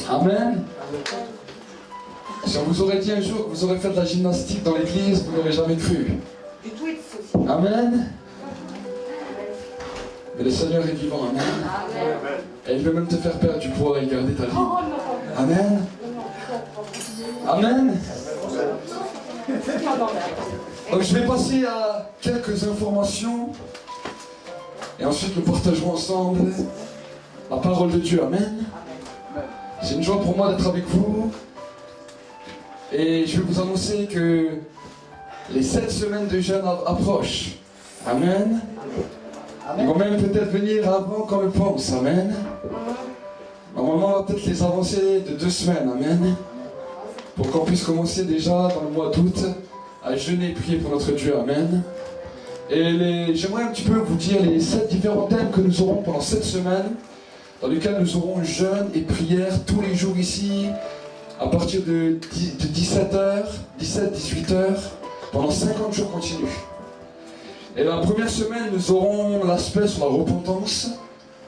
Amen. Si on vous aurait dit un jour que vous aurez fait de la gymnastique dans l'église, vous n'aurez jamais cru. Amen. Mais le Seigneur est vivant, amen. Et il peut même te faire perdre du poids et garder ta vie. Amen. Amen. Donc je vais passer à quelques informations. Et ensuite nous partagerons ensemble la parole de Dieu. Amen. C'est une joie pour moi d'être avec vous. Et je vais vous annoncer que les 7 semaines de jeûne approchent. Amen. Ils vont même peut-être venir avant qu'on le pense. Amen. Normalement, on va peut-être les avancer de 2 semaines. Amen. Pour qu'on puisse commencer déjà dans le mois d'août à jeûner et prier pour notre Dieu. Amen. Et j'aimerais un petit peu vous dire les 7 différents thèmes que nous aurons pendant 7 semaines, dans lesquels nous aurons jeûne et prière tous les jours ici, à partir de 17h, 17-18h, pendant 50 jours continus. Et la première semaine, nous aurons l'aspect sur la repentance.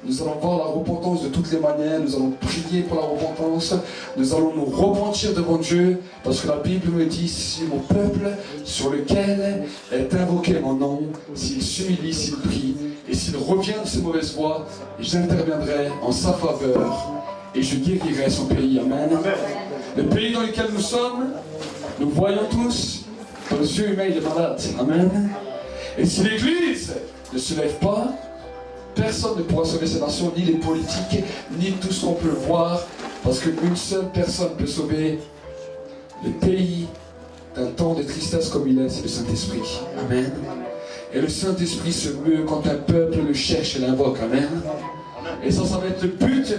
Nous allons voir la repentance de toutes les manières, nous allons prier pour la repentance, nous allons nous repentir devant Dieu, parce que la Bible me dit, si mon peuple sur lequel est invoqué mon nom, s'il s'humilie, s'il prie, et s'il revient de ses mauvaises voies, j'interviendrai en sa faveur, et je guérirai son pays. Amen. Le pays dans lequel nous sommes, nous voyons tous que nos yeux humains il est malade. Amen. Et si l'Église ne se lève pas, personne ne pourra sauver ces nations, ni les politiques, ni tout ce qu'on peut voir, parce qu'une seule personne peut sauver le pays d'un temps de tristesse comme il est, c'est le Saint-Esprit. Amen. Et le Saint-Esprit se meut quand un peuple le cherche et l'invoque. Amen. Et ça va être le but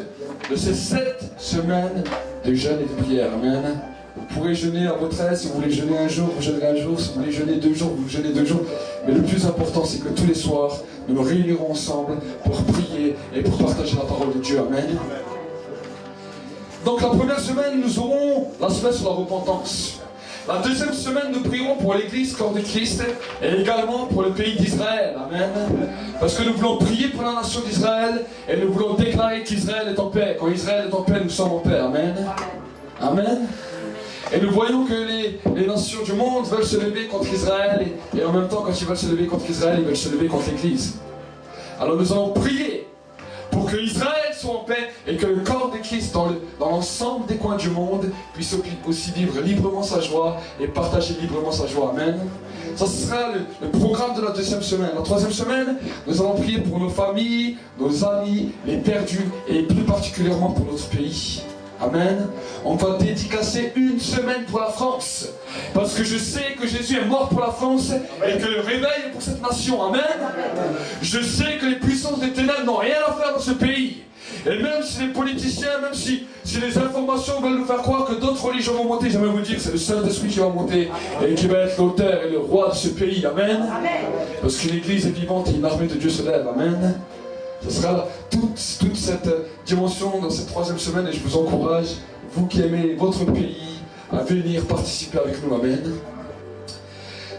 de ces 7 semaines de jeûne et de prière. Amen. Vous pourrez jeûner à votre aise. Si vous voulez jeûner un jour, vous jeûnerez un jour. Si vous voulez jeûner 2 jours, vous jeûnez 2 jours. Mais le plus important, c'est que tous les soirs, nous nous réunirons ensemble pour prier et pour partager la parole de Dieu. Amen. Donc la première semaine, nous aurons l'aspect sur la repentance. La deuxième semaine, nous prierons pour l'Église corps de Christ et également pour le pays d'Israël. Amen. Parce que nous voulons prier pour la nation d'Israël et nous voulons déclarer qu'Israël est en paix. Quand Israël est en paix, nous sommes en paix. Amen. Amen. Et nous voyons que les nations du monde veulent se lever contre Israël et en même temps, quand ils veulent se lever contre Israël, ils veulent se lever contre l'Église. Alors nous allons prier pour que Israël soit en paix et que le corps de Christ dans l'ensemble des coins du monde puisse aussi vivre librement sa joie et partager librement sa joie. Amen. Ça, ce sera le programme de la deuxième semaine. La troisième semaine, nous allons prier pour nos familles, nos amis, les perdus et plus particulièrement pour notre pays. Amen. On va dédicacer 1 semaine pour la France. Parce que je sais que Jésus est mort pour la France et que le réveil est pour cette nation. Amen. Je sais que les puissances des ténèbres n'ont rien à faire dans ce pays. Et même si les politiciens, même si les informations veulent nous faire croire que d'autres religions vont monter, j'aimerais vous dire que c'est le Saint-Esprit qui va monter et qui va être l'auteur et le roi de ce pays. Amen. Parce que l'Église est vivante et une armée de Dieu se lève. Amen. Ce sera toute cette dimension dans cette troisième semaine et je vous encourage, vous qui aimez votre pays, à venir participer avec nous. Amen.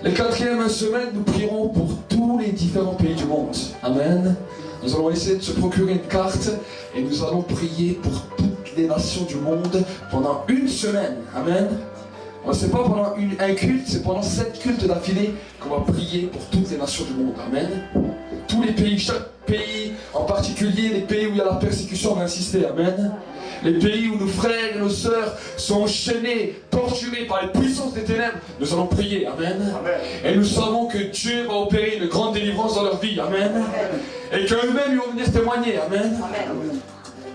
La quatrième semaine, nous prierons pour tous les différents pays du monde. Amen. Nous allons essayer de se procurer une carte et nous allons prier pour toutes les nations du monde pendant 1 semaine. Amen. Ce n'est pas pendant un culte, c'est pendant 7 cultes d'affilée qu'on va prier pour toutes les nations du monde. Amen. Tous les pays, chaque pays, en particulier les pays où il y a la persécution, on va insister. Amen. Les pays où nos frères et nos sœurs sont enchaînés, torturés par les puissances des ténèbres, nous allons prier. Amen. Et nous savons que Dieu va opérer une grande délivrance dans leur vie. Amen. Et qu'eux-mêmes ils vont venir témoigner. Amen.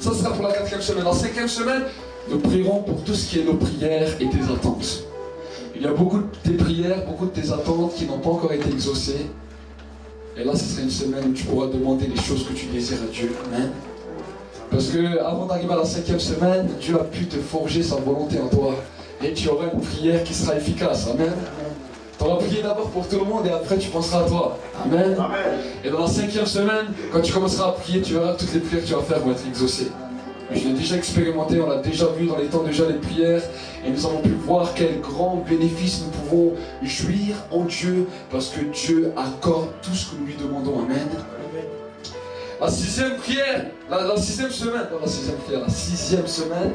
Ça sera pour la 4e semaine. La 5e semaine, nous prierons pour tout ce qui est nos prières et tes attentes. Il y a beaucoup de tes prières, beaucoup de tes attentes qui n'ont pas encore été exaucées. Et là, ce sera une semaine où tu pourras demander les choses que tu désires à Dieu. Amen. Parce que avant d'arriver à la 5e semaine, Dieu a pu te forger sa volonté en toi. Et tu auras une prière qui sera efficace. Amen. Tu auras prié d'abord pour tout le monde et après tu penseras à toi. Amen. Amen. Et dans la 5e semaine, quand tu commenceras à prier, tu verras que toutes les prières que tu vas faire vont être exaucées. Je l'ai déjà expérimenté, on l'a déjà vu dans les temps de jeûne et de prière, et nous avons pu voir quel grand bénéfice nous pouvons jouir en Dieu, parce que Dieu accorde tout ce que nous lui demandons. Amen. La sixième prière, la sixième semaine, pas la sixième prière, la sixième semaine,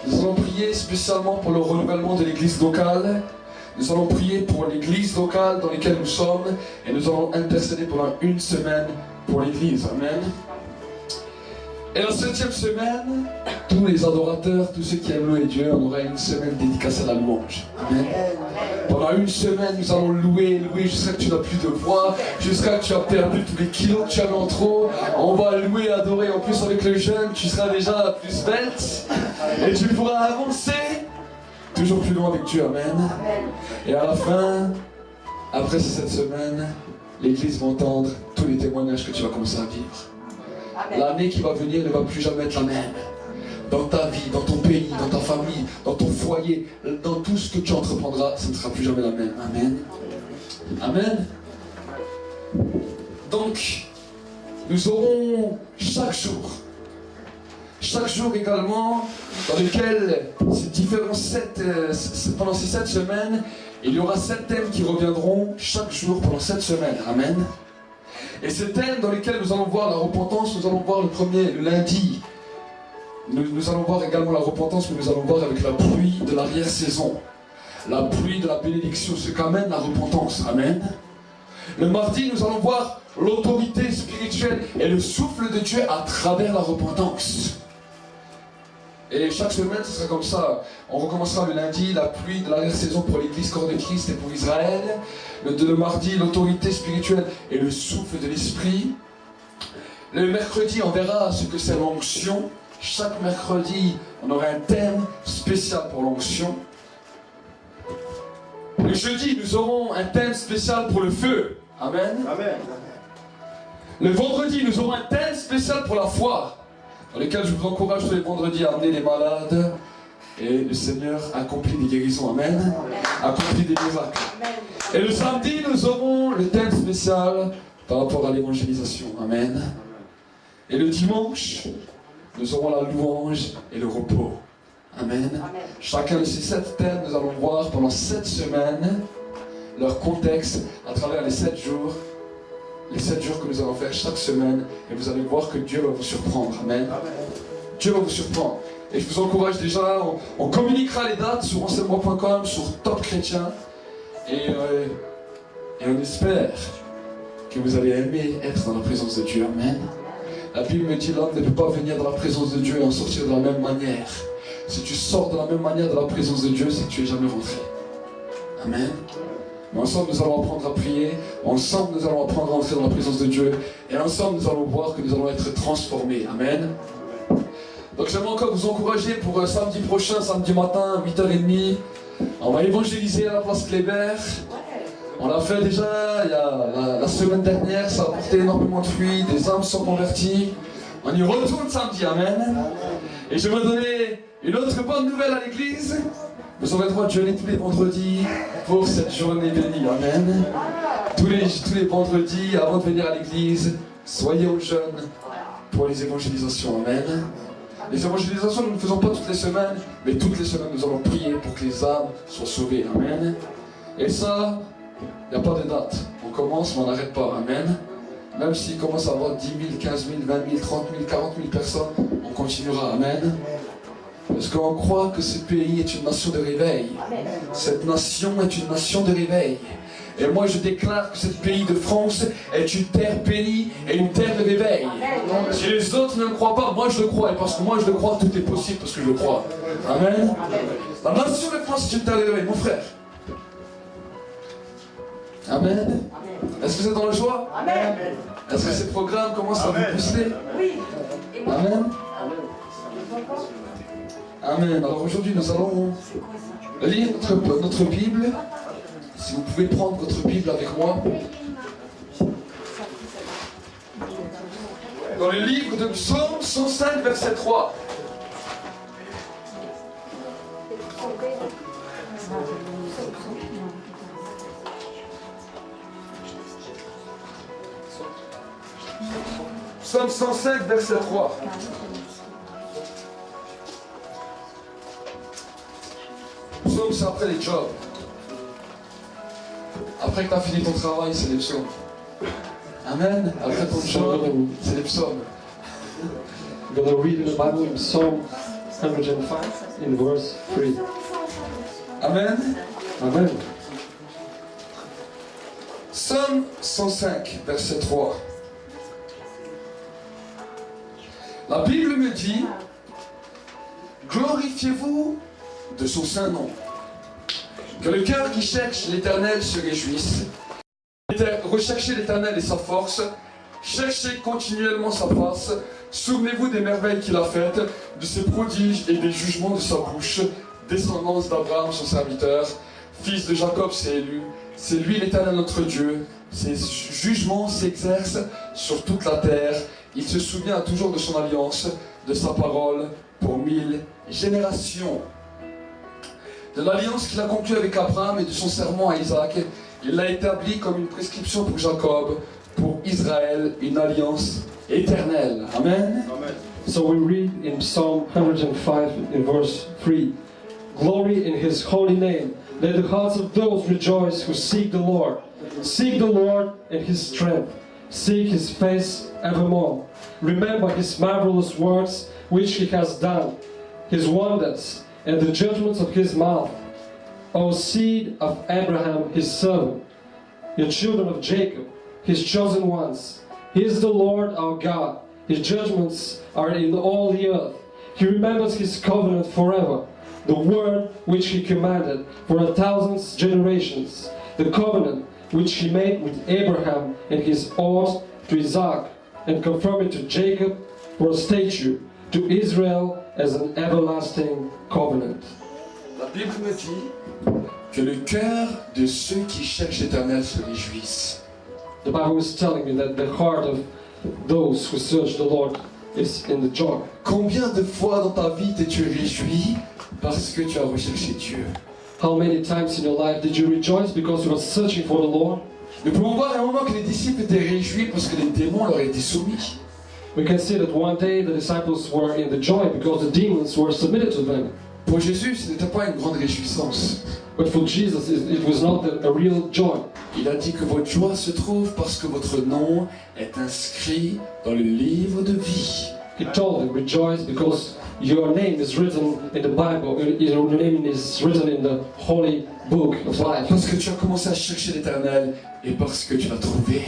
nous allons prier spécialement pour le renouvellement de l'église locale. Nous allons prier pour l'église locale dans laquelle nous sommes et nous allons intercéder pendant une semaine pour l'église. Amen. Et la septième semaine, tous les adorateurs, tous ceux qui aiment louer Dieu, on aura une semaine dédicacée à la louange. Amen. Pendant une semaine, nous allons louer jusqu'à ce que tu n'as plus de voix, jusqu'à ce que tu as perdu tous les kilos que tu avais en trop. On va louer, adorer. En plus, avec le jeûne, tu seras déjà la plus svelte et tu pourras avancer toujours plus loin avec Dieu. Amen. Et à la fin, après cette semaine, l'église va entendre tous les témoignages que tu vas commencer à vivre. L'année qui va venir ne va plus jamais être la même. Dans ta vie, dans ton pays, dans ta famille, dans ton foyer, dans tout ce que tu entreprendras, ça ne sera plus jamais la même. Amen. Amen. Donc, nous aurons chaque jour également, dans lequel ces différents pendant ces 7 semaines, il y aura 7 thèmes qui reviendront chaque jour pendant 7 semaines. Amen. Et ces thèmes dans lesquels nous allons voir la repentance, nous allons voir le premier, le lundi. Nous allons voir également la repentance, mais nous allons voir avec la pluie de l'arrière-saison. La pluie de la bénédiction, ce qu'amène la repentance. Amen. Le mardi, nous allons voir l'autorité spirituelle et le souffle de Dieu à travers la repentance. Et chaque semaine, ce sera comme ça. On recommencera le lundi, la pluie de l'arrière-saison pour l'église corps de Christ et pour Israël. Le mardi, l'autorité spirituelle et le souffle de l'esprit. Le mercredi, on verra ce que c'est l'onction. Chaque mercredi, on aura un thème spécial pour l'onction. Le jeudi, nous aurons un thème spécial pour le feu. Amen. Amen. Le vendredi, nous aurons un thème spécial pour la foi, dans lequel je vous encourage tous les vendredis à amener les malades. Et le Seigneur accomplit des guérisons. Amen. Accomplit des miracles. Amen. Et le samedi, nous aurons le thème spécial par rapport à l'évangélisation. Amen. Et le dimanche, nous aurons la louange et le repos. Amen. Amen. Chacun de ces 7 thèmes, nous allons voir pendant 7 semaines leur contexte à travers les 7 jours. Les 7 jours que nous allons faire chaque semaine. Et vous allez voir que Dieu va vous surprendre. Amen. Amen. Dieu va vous surprendre. Et je vous encourage déjà, on communiquera les dates sur enseignement.com, sur Top Chrétien. Et on espère que vous allez aimer être dans la présence de Dieu. Amen. La Bible me dit l'homme ne peut pas venir dans la présence de Dieu et en sortir de la même manière. Si tu sors de la même manière de la présence de Dieu, c'est que tu n'es jamais rentré. Amen. Mais ensemble, nous allons apprendre à prier. Ensemble, nous allons apprendre à entrer dans la présence de Dieu. Et ensemble, nous allons voir que nous allons être transformés. Amen. Donc j'aimerais encore vous encourager pour samedi prochain, samedi matin, 8h30. On va évangéliser à la place Kléber. On l'a fait déjà la semaine dernière, ça a porté énormément de fruits, des âmes sont converties. On y retourne samedi, amen. Et je vais donner une autre bonne nouvelle à l'église. Vous aurez le droit de jeûner tous les vendredis pour cette journée bénie, amen. Tous les vendredis, avant de venir à l'église, soyez au jeûne pour les évangélisations, amen. Les évangélisations, nous ne faisons pas toutes les semaines, mais toutes les semaines, nous allons prier pour que les âmes soient sauvées, amen. Et ça, il n'y a pas de date. On commence, mais on n'arrête pas. Amen. Même s'il commence à avoir 10 000, 15 000, 20 000, 30 000, 40 000 personnes, on continuera. Amen. Parce qu'on croit que ce pays est une nation de réveil. Cette nation est une nation de réveil. Et moi je déclare que ce pays de France est une terre bénie et une terre de réveil. Si les autres ne le croient pas, moi je le crois. Et parce que moi je le crois, tout est possible parce que je le crois. Amen. La nation de France est une terre de réveil, mon frère. Amen. Est-ce que vous êtes dans la joie? Amen. Est-ce que ces programmes commencent à vous booster? Oui. Amen. Amen. Alors aujourd'hui nous allons lire notre Bible. Si vous pouvez prendre votre Bible avec moi. Dans le livre de Psaume 105, verset 3. Psaume 105, verset 3. Psaume, c'est après les jobs. Après que tu as fini ton travail, c'est les psaumes. Amen. Après ton chant, c'est les psaumes. I'm going to read in the Bible in Psalm 105 in verse 3. Amen. Amen. Psaume 105, verset 3. La Bible me dit, glorifiez-vous de son saint nom. Que le cœur qui cherche l'Éternel se réjouisse. Recherchez l'Éternel et sa force. Cherchez continuellement sa face. Souvenez-vous des merveilles qu'il a faites, de ses prodiges et des jugements de sa bouche. Descendance d'Abraham, son serviteur. Fils de Jacob, c'est élu. C'est lui l'Éternel notre Dieu. Ses jugements s'exercent sur toute la terre. Il se souvient toujours de son alliance, de sa parole pour 1000 générations. De l'alliance qu'il a conclue avec Abraham et de son serment à Isaac, il l'a établi comme une prescription pour Jacob, pour Israël, une alliance éternelle. Amen. Amen. So we read in Psalm 105 in verse 3, Glory in his holy name. Let the hearts of those rejoice who seek the Lord. Seek the Lord and his strength. Seek his face evermore. Remember his marvelous works which he has done, his wonders, and the judgments of his mouth. O seed of Abraham his servant, your children of Jacob, his chosen ones. He is the Lord our God. His judgments are in all the earth. He remembers his covenant forever, the word which he commanded for 1,000 generations, the covenant which he made with Abraham and his oath to Isaac, and confirmed it to Jacob for a statute, to Israel as an everlasting covenant. La Bible me dit que le cœur de ceux qui cherchent l'Éternel se réjouisse. The Bible is telling me that the heart of those who search the Lord is in the joy. Combien de fois dans ta vie t'es-tu réjoui parce que tu as recherché Dieu? How many times in your life did you rejoice because you were searching for the Lord? Nous pouvons voir à un moment que les disciples étaient réjouis parce que les démons leur étaient soumis. We can see that one day the disciples were in the joy because the demons were submitted to them. Pour Jésus, ce n'était pas une grande réjouissance. But for Jesus, it was not a real joy. Il a dit que votre joie se trouve parce que votre nom est inscrit dans le livre de vie. He told them, rejoice because your name is written in the Bible, your name is written in the holy book of life. Parce que tu as commencé à chercher l'Éternel et parce que tu l'as trouvé.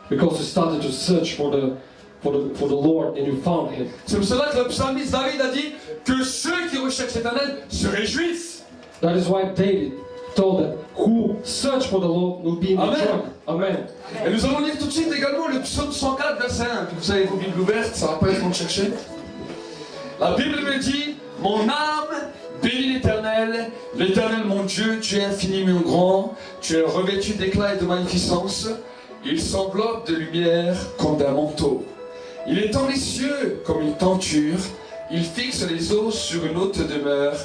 Because you started to search for the Lord and you found him. C'est pour cela que le psalmiste David a dit que ceux qui recherchent l'Éternel se réjouissent. That is why David told them, who search for the Lord will be in the joy. Amen. Et nous allons lire tout de suite également le psaume 104, verset 1. Vous avez vos Bibles ouvertes, ça va pas être long de chercher. La Bible me dit, mon âme bénit l'Éternel, l'Éternel mon Dieu, tu es infiniment grand, tu es revêtu d'éclat et de magnificence, il s'enveloppe de lumière comme d'un manteau. Il étend les cieux comme une tenture, il fixe les eaux sur une haute demeure,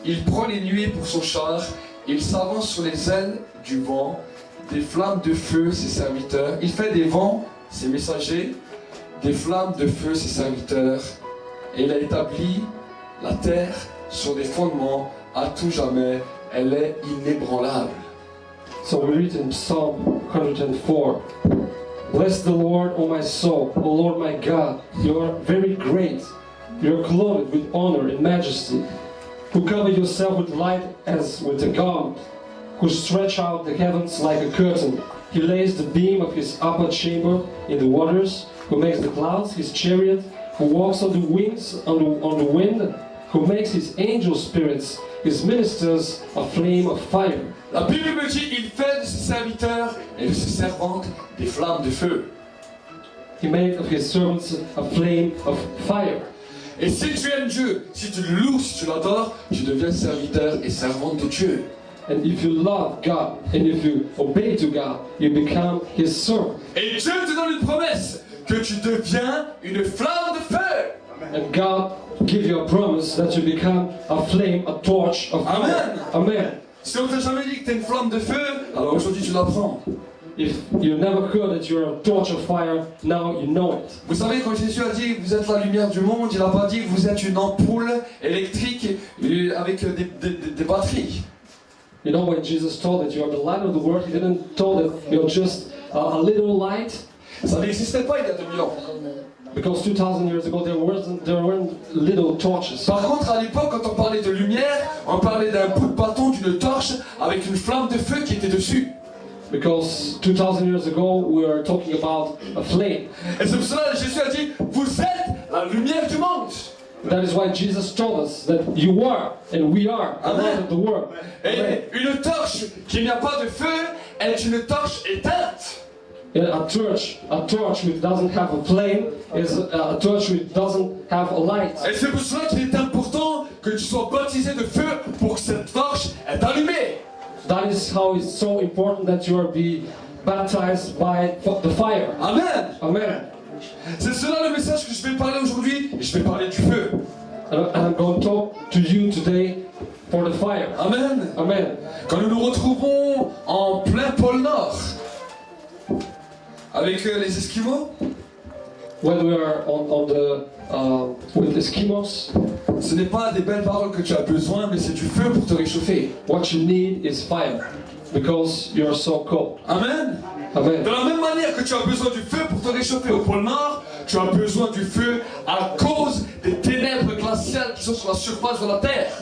il prend les nuées pour son char, il s'avance sur les ailes du vent, des flammes de feu ses serviteurs, il fait des vents ses messagers, des flammes de feu ses serviteurs, et il a établi la terre sur des fondements à tout jamais, elle est inébranlable. So we read in Psalm 104, Bless the Lord, O my soul, O Lord my God, you are very great, you are clothed with honor and majesty, who cover yourself with light as with a garment, who stretch out the heavens like a curtain. He lays the beam of his upper chamber in the waters, who makes the clouds his chariot, who walks on the wings on the wind, who makes his angel spirits, his ministers a flame of fire. La Bible me dit, il fait de ses serviteurs et de ses servantes des flammes de feu. He made of his servants a flame of fire. Et si tu aimes Dieu, si tu le loues, si tu l'adores, tu deviens serviteur et servante de Dieu. And if you love God and if you obey to God, you become his servant. Et Dieu te donne une promesse que tu deviens une flamme de feu. And God give you a promise that you become a flame, a torch of fire. Amen. Amen. Si on t'a jamais dit que tu es une flamme de feu, alors aujourd'hui tu l'apprends. If you never heard that you're a torch of fire, now you know it. Vous savez, quand Jésus a dit vous êtes la lumière du monde, il n'a pas dit vous êtes une ampoule électrique avec des batteries. You know, when Jesus told that you are the light of the world, he didn't tell that you're just a little light. Ça n'existait pas il y a 2000 ans. Because 2000 years ago there weren't little torches. Par contre, à l'époque, quand on parlait de lumière, on parlait d'un bout de bâton, d'une torche, avec une flamme de feu qui était dessus. Because 2000 years ago we were talking about a flame. Et c'est pour cela que Jésus a dit, vous êtes la lumière du monde. That is why Jesus told us that you are and we are the Amen. light of the world. Et une torche qui n'a pas de feu est une torche éteinte. And a torch which doesn't have a flame is a torch which doesn't have a light. Et c'est pour cela qu'il est important que tu sois baptisé de feu pour que cette torche est allumée. That is how it's so important that you are be baptized by the fire. Amen. Amen. C'est cela le message que je vais parler aujourd'hui. Et je vais parler du feu. And I'm going to talk to you today for the fire. Amen. Amen. Quand nous nous retrouvons en plein pôle Nord, avec les Esquimaux, When we are on the with Eskimos, ce n'est pas des belles paroles que tu as besoin, mais c'est du feu pour te réchauffer. what you need is fire, because you are so cold. Amen. Amen. De la même manière que tu as besoin du feu pour te réchauffer au pôle Nord, tu as besoin du feu à cause des ténèbres glaciales qui sont sur la surface de la Terre.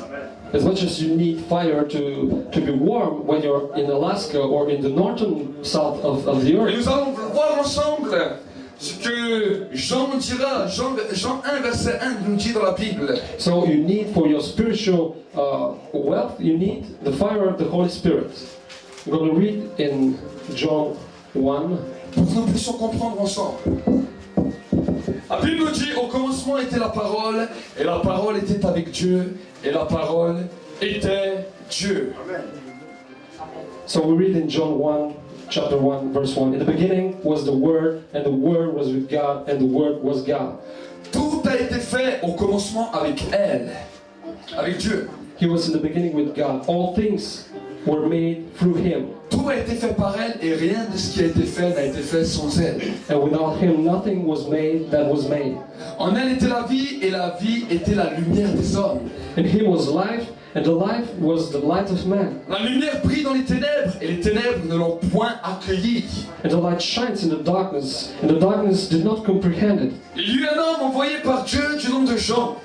As much as you need fire to be warm when you're in Alaska or in the northern south of the Et earth. nous allons voir ensemble ce que Jean nous dira. Jean 1, verset 1 nous dit dans la Bible. So you need for your spiritual wealth, you need the fire of the Holy Spirit. I'm going to read in John 1. Pour que nous puissions comprendre ensemble. La Bible nous dit, au commencement était la parole, et la parole était avec Dieu, et la parole était Dieu. So we read in John 1, chapter 1, verse 1. In the beginning was the Word, and the Word was with God, and the Word was God. Tout a été fait au commencement avec elle, avec Dieu. He was in the beginning with God. All things were made through Him. Tout a été fait par elle, et rien de ce qui a été fait n'a été fait sans elle. And without Him, nothing was made that was made. En elle était la vie, et la vie était la lumière des hommes. In Him was life, and the life was the light of man. La lumière brille dans les ténèbres, et les ténèbres ne l'ont point accueillie. And the light shines in the darkness, and the darkness did not comprehend it. Il y eut un homme envoyé par Dieu du nom de Jean.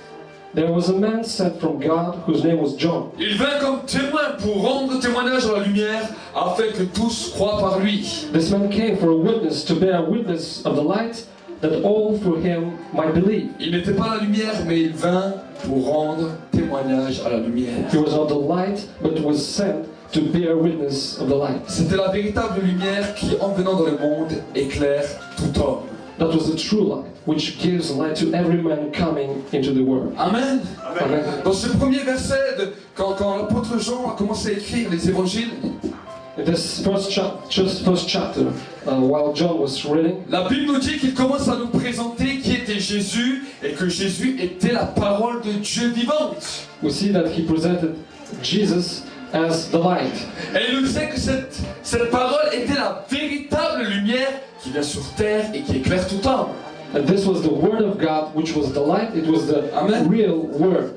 There was a man sent from God whose name was John. Il vint comme témoin pour rendre témoignage à la lumière, afin que tous croient par lui. This man came for a witness, to bear witness of the light, that all through him might believe. Il n'était pas la lumière, mais il vint pour rendre témoignage à la lumière. He was not the light, but was sent to bear witness of the light. C'était la véritable lumière qui, en venant dans le monde, éclaire tout homme. That was the true light, which gives light to every man coming into the world. Amen. Amen. Dans ce premier verset, quand l'apôtre Jean a commencé à écrire les évangiles, In this first chapter, while John was reading, la Bible nous dit qu'il commence à nous présenter qui était Jésus et que Jésus était la parole de Dieu vivante. we see that he presented Jesus as the light. Et il nous disait que cette parole était la véritable lumière qui vient sur terre et qui éclaire tout homme. And this was the Word of God, which was the light, it was the Amen. real Word.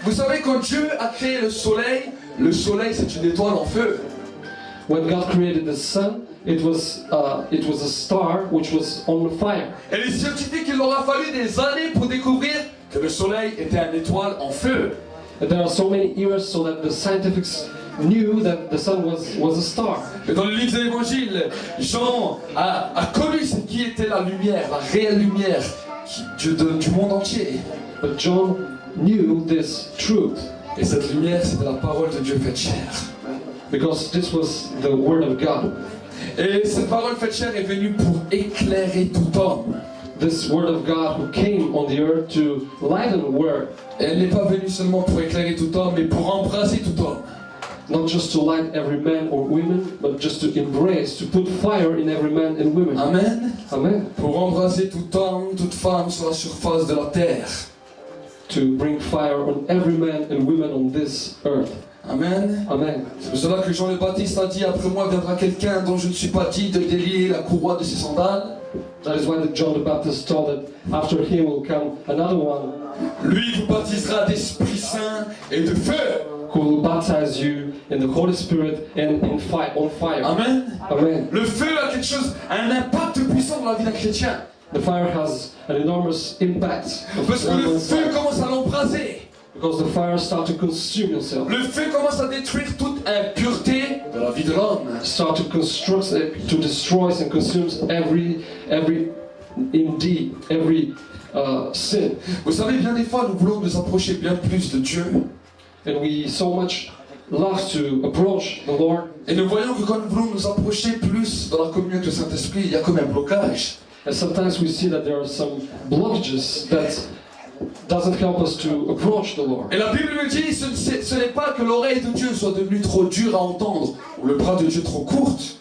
Vous savez, quand Dieu a créé le soleil c'est une étoile en feu. When God created the sun, it was a star which was on fire. Et les scientifiques, il leur a fallu des années pour découvrir que le soleil était une étoile en feu. And there are so many years so that the scientists knew that the sun was a star. Et dans le livre de l'Évangile, Jean a connu ce qui était la lumière, la réelle lumière du monde entier. But John knew this truth, Et cette lumière, c'était la parole de Dieu faite chair. because this was the Word of God. Et cette parole faite chair est venue pour éclairer tout homme. This Word of God who came on the earth to lighten the world, Et elle n'est pas venue seulement pour éclairer tout homme, mais pour embraser tout homme. not just to light every man or woman, but just to embrace, to put fire in every man and woman. Amen. Amen. Pour embraser tout homme, toute femme sur la surface de la terre. To bring fire on every man and woman on this earth. Amen. Amen. C'est pour cela que Jean le Baptiste a dit, après moi viendra quelqu'un dont je ne suis pas digne de délier la courroie de ses sandales. That is why John the Baptist told that after him will come another one Lui vous baptisera d'Esprit Saint et de feu. who will baptize you in the Holy Spirit and on fire. Amen. Amen. Le feu a quelque chose, a un impact puissant dans la vie d'un chrétien. The fire has an enormous impact Parce que le feu commence à l'embraser. because the fire starts to consume yourself. Le feu commence à détruire toute impureté de la vie de l'homme. Start to construct, to destroy and consumes every indeed, every sin. Vous savez, bien des fois, nous voulons nous approcher bien plus de Dieu. And we so much love to approach the Lord. Et nous voyons que quand nous voulons nous approcher plus dans la communion avec le Saint-Esprit, il y a comme un blocage. And sometimes we see that there are some blockages that doesn't help us to approach the Lord. Et la Bible me dit, ce n'est pas que l'oreille de Dieu soit devenue trop dure à entendre, ou le bras de Dieu trop courte,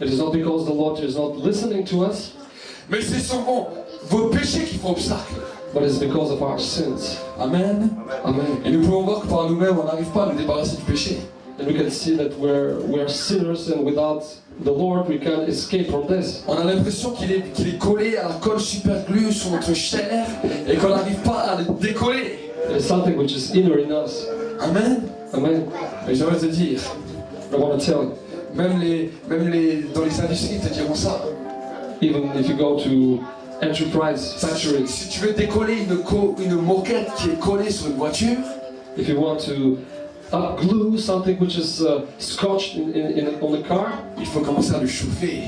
It is not because the Lord is not listening to us, mais c'est souvent vos péchés qui font obstacle. but it's because of our sins. Amen. Amen. Et nous pouvons voir que par nous-mêmes, on n'arrive pas à nous débarrasser du péché. And we can see that we're sinners, and without the Lord we can't escape from this. On a l'impression qu'il est collé à la colle superglue sur notre chair et qu'on n'arrive pas à le décoller. It is something which is inner in us. Amen. Amen. Et j'aimerais te dire, I want to tell you, même dans les industries te diront ça. even if you go to enterprise factories, Si tu veux décoller une moquette qui est collée sur une voiture, if you want to glue something which is scotched on the car, il faut commencer à le chauffer.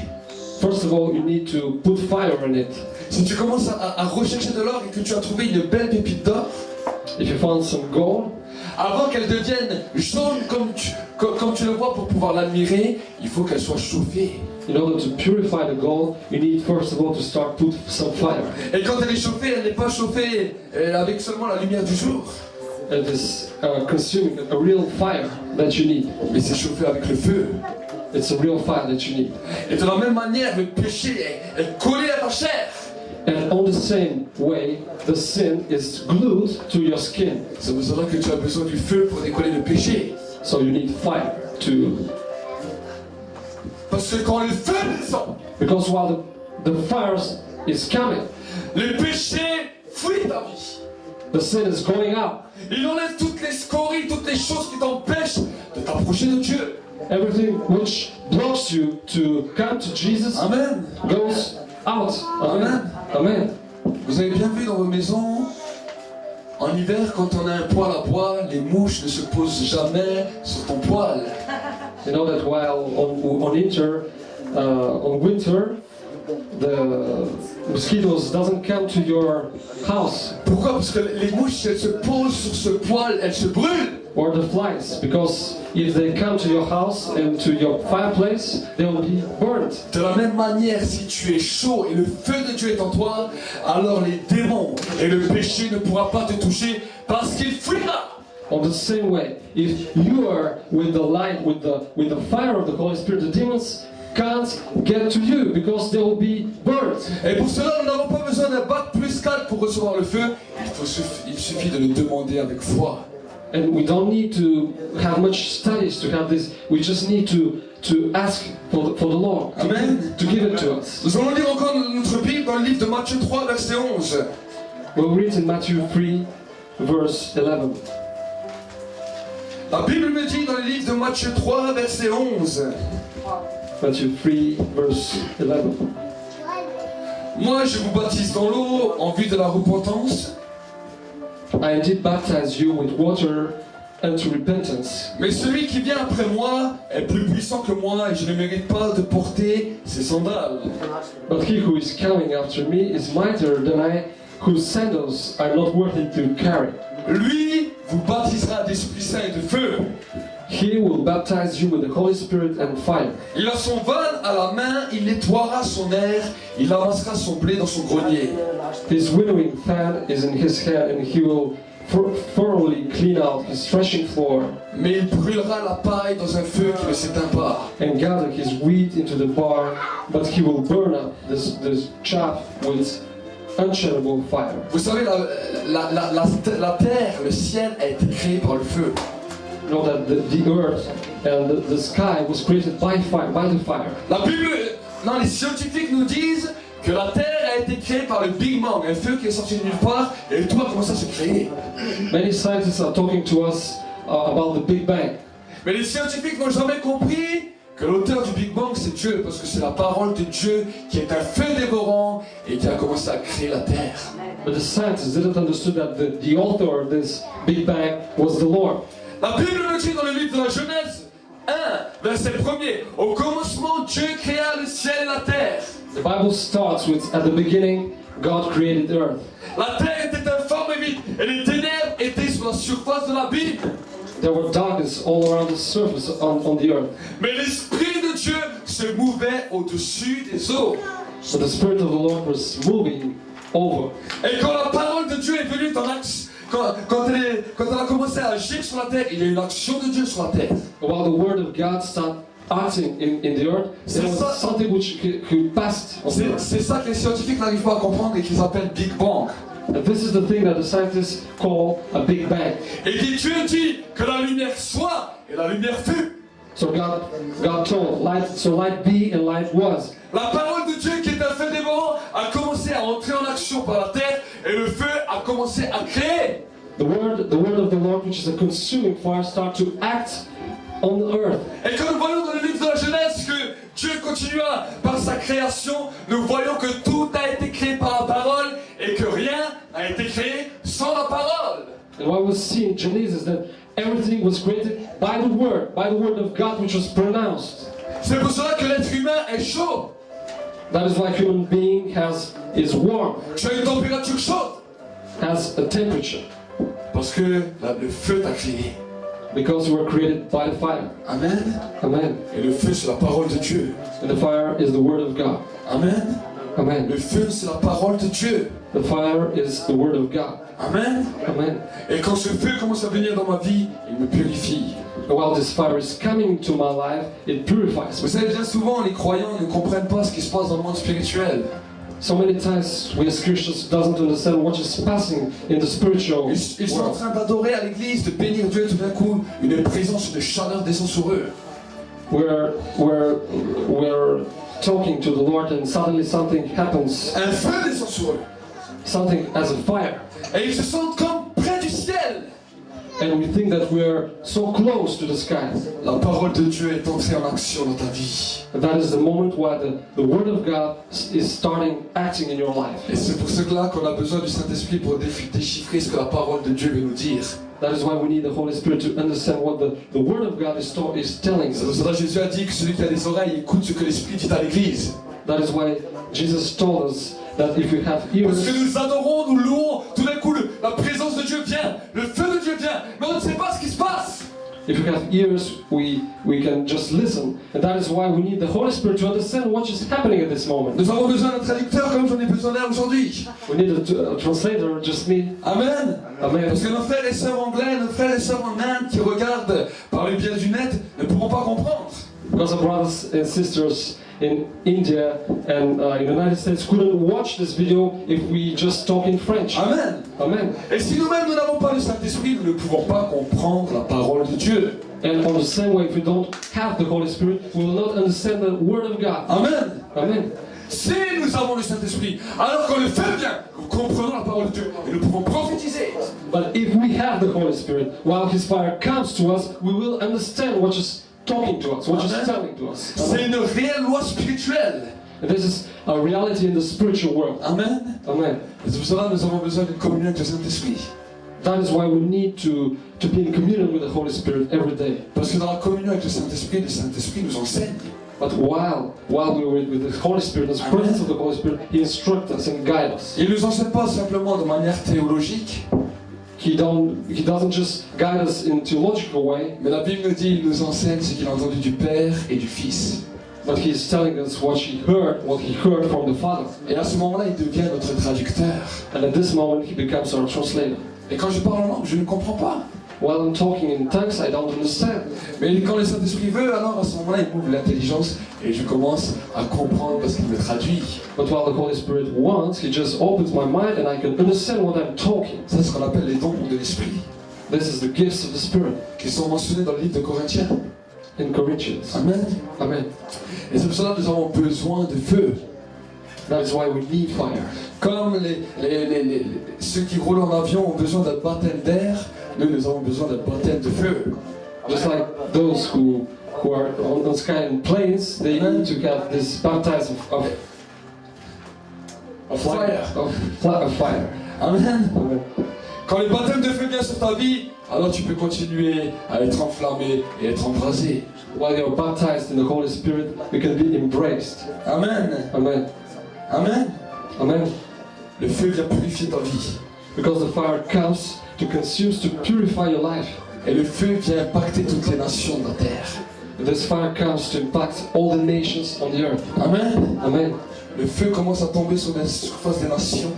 first of all you need to put fire in it. Si tu commences à rechercher de l'or et que tu as trouvé une belle pépite d'or, If you found some gold, avant qu'elle devienne jaune comme tu le vois pour pouvoir l'admirer, il faut qu'elle soit chauffée. in order to purify the gold, you need first of all to start put some fire. Et quand elle est chauffée, elle n'est pas chauffée avec seulement la lumière du jour, It is consuming a real fire that you need. mais c'est chauffé avec le feu. It's a real fire that you need. Et de la même manière, le péché est collé à ta chair. And on the same way, the sin is glued to your skin. C'est pour cela que tu as besoin du feu pour décoller le péché. So you need fire to, Parce que quand le feu descend, because while the fire is coming, le péché fuit ta vie. the sin is going out. Il enlève toutes les scories, toutes les choses qui t'empêchent de t'approcher de Dieu. Everything which blocks you to come to Jesus Amen. goes out. Amen. Amen. Vous avez bien vu dans vos maisons, en hiver, quand on a un poêle à bois, les mouches ne se posent jamais sur ton poêle. You know that while on winter, the mosquitoes doesn't come to your house, Pourquoi? Parce que les mouches, si elles se posent sur ce poêle, elles se brûlent. or the flies, because if they come to your house and to your fireplace, they will be burnt. De la même manière, si tu es chaud et le feu de Dieu est en toi, alors les démons et le péché ne pourra pas te toucher parce qu'il fuira. On the same way, if you are with the light, with the fire of the Holy Spirit, the demons can't get to you because they will be burnt. Et pour cela, nous n'avons pas besoin d'un bac plus 4 pour recevoir le feu. Il suffit de le demander avec foi. And we don't need to have much studies to have this. We just need to ask for the Lord Amen. to give it to us. Nous allons lire encore notre Bible dans le livre de Matthieu 3, verset 11. We'll read in Matthew 3, verse 11. La Bible me dit dans le livre de Matthieu 3, verset 11. Matthew 3, verse 11. Moi, je vous baptise dans l'eau en vue de la repentance. I indeed baptize you with water unto repentance. Mais celui qui vient après moi est plus puissant que moi et je ne mérite pas de porter ses sandales. But he who is coming after me is mightier than I, whose sandals are not worthy to carry. Lui vous baptisera d'Esprit Saint et de feu. He will baptize you with the Holy Spirit and fire. Il a son van à la main, il nettoiera son air, il amassera son blé dans son grenier. His winnowing fan is in his hand, and he will thoroughly clean out his threshing floor, Mais il brûlera la paille dans un feu qui ne s'éteint pas. and gather his wheat into the barn, but he will burn up this chaff with unshakable fire. Vous savez, la terre, le ciel a été créé par le feu. know that the earth and the sky was created by fire, by the fire. La Bible, non, les scientifiques nous disent que la Terre a été créée par le Big Bang, un feu qui est sorti de nulle part et tout a commencé à se créer. Many scientists are talking to us about the Big Bang. Mais les scientifiques n'ont jamais compris que l'auteur du Big Bang c'est Dieu, parce que c'est la parole de Dieu qui est un feu dévorant et qui a commencé à créer la Terre. But the scientists didn't understand that the author of this Big Bang was the Lord. La Bible nous dit dans le livre de la Genèse 1, verset 1er, au commencement Dieu créa le ciel et la terre. The Bible starts with, at the beginning, God created the earth. La terre était informe et vide, et les ténèbres étaient sur la surface de l'abîme. There were darkness all around the surface on the earth. Mais l'Esprit de Dieu se mouvait au-dessus des eaux. So the Spirit of the Lord was moving over. Et quand la parole de Dieu est venue dans l'axe, quand elle a commencé à agir sur la terre, il y a eu une action de Dieu sur la terre. While the Word of God started acting in the earth, there was something which passed on the earth. C'est ça que les scientifiques n'arrivent pas à comprendre et qu'ils appellent Big Bang. And this is the thing that the scientists call a Big Bang. Et Dieu dit que la lumière soit, et la lumière fut. So God told light, so light be and light was. La parole de Dieu qui est un feu dévorant a commencé à entrer en action par la terre et le feu a commencé à créer. The word of the Lord, which is a consuming fire, started to act on the earth. Et quand nous voyons dans le livre de la Genèse que Dieu continua par sa création, nous voyons que tout a été créé par la parole et que rien n'a été créé sans la parole. And what we see in Genesis that everything was created by the word of God, which was pronounced. C'est pour cela que l'être humain est chaud. That is why human being is warm, Tu as une température chaude. has a temperature, Parce que le feu t'a créé. because we were created by the fire. Amen. Amen. Et le feu c'est la parole de Dieu. And the fire is the word of God. Amen. Amen. Le feu c'est la parole de Dieu. The fire is the word of God. Amen. Amen. Et quand ce feu commence à venir dans ma vie, il me purifie. And while this fire is coming to my life, it purifies Vous me. savez, bien souvent, les croyants ne comprennent pas ce qui se passe dans le monde spirituel. So many times we as Christians doesn't understand what is passing in the spiritual Ils sont en world. train d'adorer à l'église, de bénir Dieu, et tout d'un coup, une présence, une chaleur descend sur eux. We're talking to the Lord and suddenly something happens, Un feu descend sur eux. something as a fire. Et ils se sentent comme près du ciel. And we think that we're so close to the sky. La parole de Dieu est entrée en action dans ta vie. And that is the moment where the Word of God is starting acting in your life. Et c'est pour cela qu'on a besoin du Saint-Esprit pour déchiffrer ce que la parole de Dieu veut nous dire. That is why we need the Holy Spirit to understand what the Word of God is telling C'est pour us. cela que Jésus a dit que celui qui a des oreilles écoute ce que l'Esprit dit à l'église. That is why Jesus told us that if we have Parce que ears, nous adorons, nous louons, tout d'un coup la présence de Dieu vient, le feu de Dieu vient, mais on ne sait pas ce qui se passe. if we have ears, we can just listen. And that is why we need the Holy Spirit to understand what is happening at this moment. Nous avons besoin d'un traducteur comme j'en ai besoin d'un aujourd'hui. We need a translator, just me. Amen. Amen. Parce que nos frères et sœurs anglais, nos frères et sœurs en Inde qui regardent par le biais du net ne pourront pas comprendre. Because our brothers and sisters in India and in the United States couldn't watch this video if we just talk in French. Amen. Amen. Et si nous-mêmes nous n'avons pas le Saint-Esprit, nous ne pouvons pas comprendre la parole de Dieu. And on the same way, if we don't have the Holy Spirit, we will not understand the Word of God. Amen. Amen. Si nous avons le Saint-Esprit, alors quand le feu vient, nous comprenons la parole de Dieu et nous pouvons prophétiser. But if we have the Holy Spirit, while His fire comes to us, we will understand what is talking to us, what is Amen. telling to us. C'est une réelle loi spirituelle. And this is a reality in the spiritual world. Amen. Amen. Et c'est pour cela que nous avons besoin d'une communion avec le Saint-Esprit. That is why we need to be in communion with the Holy Spirit every day. Parce que dans la communion avec le Saint-Esprit nous enseigne. But while we're with the Holy Spirit, the presence of the Holy Spirit, He instructs us and guides us. Il ne nous enseigne pas simplement de manière théologique, He doesn't just guide us in a theological way, mais la Bible nous dit il nous enseigne ce qu'il a entendu du Père et du Fils. but He's telling us what He heard from the Father. Et à ce moment-là, il devient notre traducteur. And at this moment, He becomes our translator. Et quand je parle en langue, je ne comprends pas. While I'm talking in tongues, I don't understand. Mais quand le Saint-Esprit veut, alors à ce moment-là, il m'ouvre l'intelligence et je commence à comprendre parce qu'il me traduit. But while the Holy Spirit wants, He just opens my mind and I can understand what I'm talking. Ça, c'est ce qu'on appelle les dons de l'Esprit. This is the gifts of the Spirit qui sont mentionnés dans le livre de Corinthiens. in Corinthians. Amen. Amen. Et c'est pour cela que nous avons besoin de feu. That is why we need fire. Comme ceux qui roulent en avion ont besoin d'un baptême d'air, nous avons besoin d'un baptême de feu. Just like those who are on sky and planes, they need to have this baptism of Fire. of fire. Amen. Amen. Quand le baptême de feu vient sur ta vie, alors tu peux continuer à être enflammé et être embrasé. While you're baptized in the Holy Spirit, you can be embraced. Amen. Amen. Amen. Amen. Le feu vient purifier ta vie. Because the fire comes to consume, to purify your life. Et le feu vient impacter toutes les nations de la terre. This fire comes to impact all the nations on the earth. Amen. Amen. Le feu commence à tomber sur la surface des nations.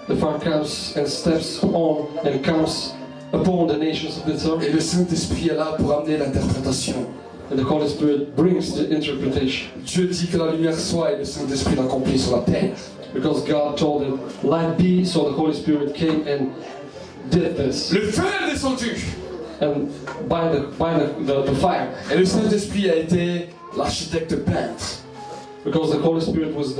The fire comes and steps on and comes upon the nations of this earth. Et le Saint-Esprit est là pour amener l'interprétation. And the Holy Spirit brings the interpretation. Dieu dit que la lumière soit et le Saint-Esprit l'accomplit sur la terre. Because God told him, light be, so the Holy Spirit came and did this. Le feu est descendu. And by the fire. Et le Saint-Esprit a été l'architecte peintre. Because the Holy Spirit was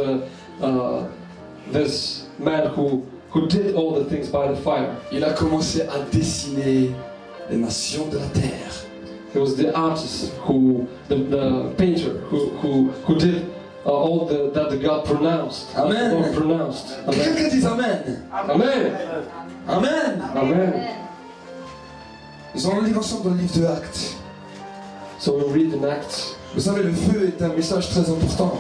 this man who did all the things by the fire. Il a commencé à dessiner les nations de la terre. He was the artist the painter who did all that the God pronounced. Amen. God pronounced. Amen. Quelqu'un dise Amen. Amen. Amen. Amen. Nous allons lire ensemble dans le livre de Actes. So we read in Acts. Vous savez, le feu est un message très important.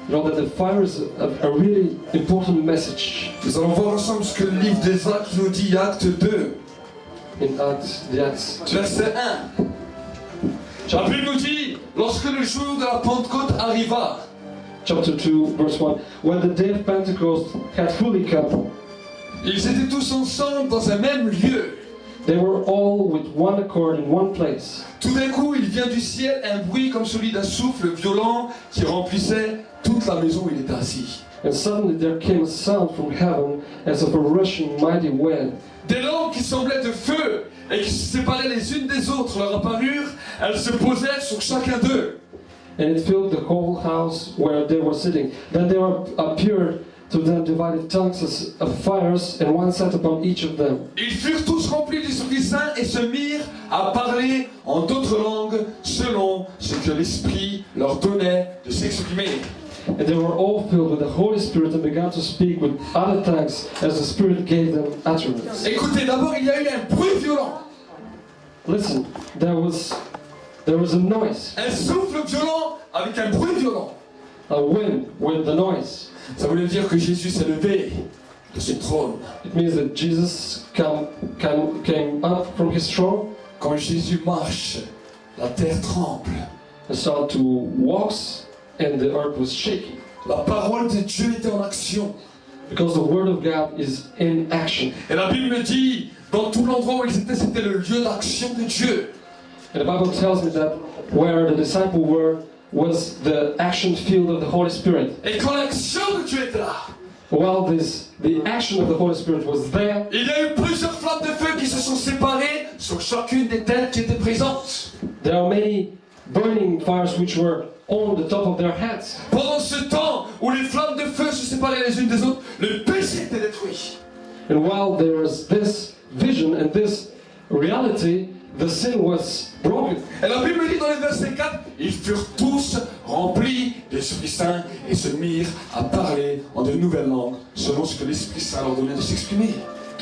You know that the fire is a really important message. Nous allons voir ensemble ce que le livre des Actes nous dit, Acte 2, In Acts, the Acts. verset 1. La Bible nous dit, lorsque le jour de la Pentecôte arriva, Chapter 2, verse 1. When the day of Pentecost had fully come, ils étaient tous ensemble dans un même lieu. they were all with one accord in one place. Tout d'un coup, il vient du ciel un bruit comme celui d'un souffle violent qui remplissait toute la maison où il était assis. And suddenly there came a sound from heaven as of a rushing mighty wind. Des langues qui semblaient de feu et qui se séparaient les unes des autres leur apparurent, elles se posèrent sur chacun d'eux. And it filled the whole house where they were sitting. Then there appeared to them divided tongues as of fires, and one sat upon each of them. Ils furent tous remplis du Esprit Saint et se mirent à parler en d'autres langues selon ce que l'Esprit leur donnait de s'exprimer. And they were all filled with the Holy Spirit and began to speak with other tongues as the Spirit gave them utterance. Écoutez, d'abord il y a eu un bruit violent, Listen, there was a noise, un souffle violent avec un bruit violent. a wind with the noise. Ça voulait dire que Jésus s'est levé de son trône. It means that Jesus came up from his throne Quand Jésus marche, la terre tremble. and started to walk, and the earth was shaking. La parole de Dieu était en action. Because the Word of God is in action. Et la Bible me dit, dans tout l'endroit où ils étaient, c'était le lieu d'action de Dieu. And the Bible tells me that where the disciples were was the action field of the Holy Spirit. Et quand l'action de Dieu était là, While the action of the Holy Spirit was there, il y a eu plusieurs flammes de feu qui se sont séparées sur chacune des têtes qui étaient présentes. there are many burning fires which were on the top of their heads. Pendant ce temps où les flammes de feu se séparaient les unes des autres, le péché était détruit. And while there was this vision and this reality, the sin was broken. Et la Bible dit dans le verset 4, ils furent tous remplis de l'Esprit Saint et se mirent à parler en de nouvelles langues selon ce que l'Esprit Saint leur donnait de s'exprimer.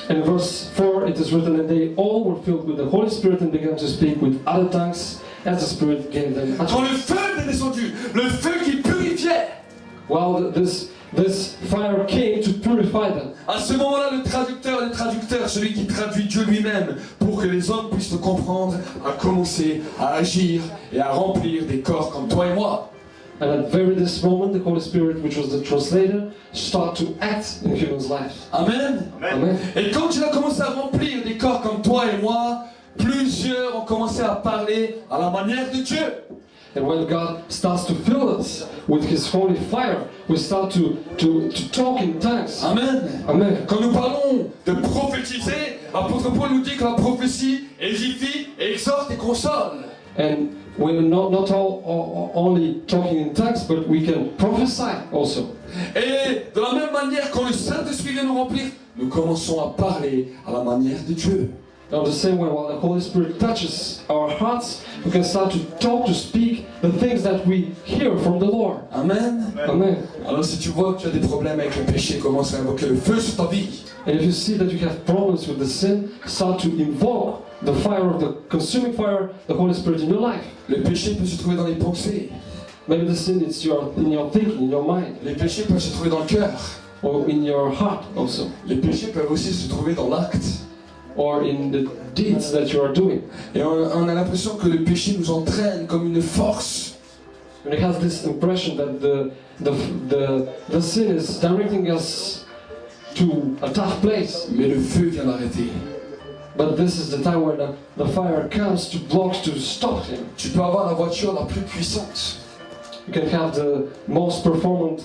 In verse 4 it is written, and they all were filled with the Holy Spirit and began to speak with other tongues as the Spirit gave them Quand le utterance. feu était descendu, le feu qui purifiait, While this fire came to purify them. à ce moment-là, le traducteur, celui qui traduit Dieu lui-même pour que les hommes puissent le comprendre, a commencé à agir et à remplir des corps comme toi et moi. And at very this moment, the Holy Spirit, which was the translator, started to act in humans' lives. Amen. Amen. Et quand il a commencé à remplir des corps comme toi et moi, plusieurs ont commencé à parler à la manière de Dieu. And when God starts to fill us with His holy fire, we start to talk in tongues. Amen. Amen. Quand nous parlons de prophétiser, L'apôtre Paul nous dit que la prophétie édifie, exhorte et console. And we're not only talking in tongues, but we can prophesy also. Et de la même manière, quand le Saint-Esprit vient nous remplir, nous commençons à parler à la manière de Dieu. Now, the same way, while the Holy Spirit touches our hearts, we can start to talk, to speak the things that we hear from the Lord. Amen. Amen. Alors si tu vois que tu as des problèmes avec le péché, commence à invoquer le feu sur ta vie. And if you see that you have problems with the sin, start to invoke the fire of the consuming fire, the Holy Spirit in your life. Le péché peut se trouver dans les pensées. Maybe the sin is in your thinking, in your mind, Les péchés peuvent se trouver dans le cœur. or in your heart also, Les péchés peuvent aussi se trouver dans l'acte. or in the deeds that you are doing. Et on a l'impression que le péché nous entraîne comme une force. And it has this impression that the sin is directing us to a tough place. Mais le feu vient l'arrêter. But this is the time when the fire comes to block, to stop him. Tu peux avoir la voiture la plus puissante. You can have the most performant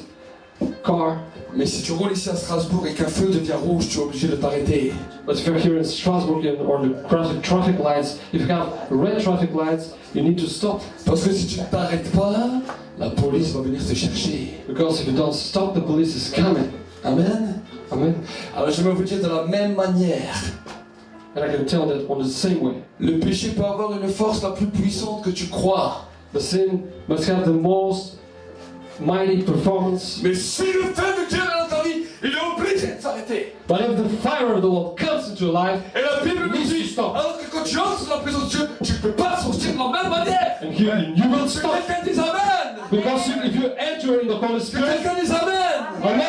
car, Mais si tu roules ici à Strasbourg et qu'un feu devient rouge, tu es obligé de t'arrêter. but if you're here in Strasbourg or the traffic lights, if you have red traffic lights, you need to stop. Parce que si tu ne t'arrêtes pas, la police va venir te chercher. Because if you don't stop, the police is coming. Amen. Amen. Alors je vais vous dire de la même manière. And I can tell that on the same way. Le péché peut avoir une force la plus puissante que tu crois. The sin must have the most mighty performance. Mais si le feu de Dieu est dans ta vie, il est obligé de s'arrêter. But if the fire of the Lord comes into your life, Et la Bible nous dit, Stop. alors que quand tu entres dans la présence de Dieu, tu ne peux pas sortir de la même manière. and you will Que stop. quelqu'un dise Amen. Because if you enter in the Holy Que Spirit, quelqu'un dise Amen. Amen.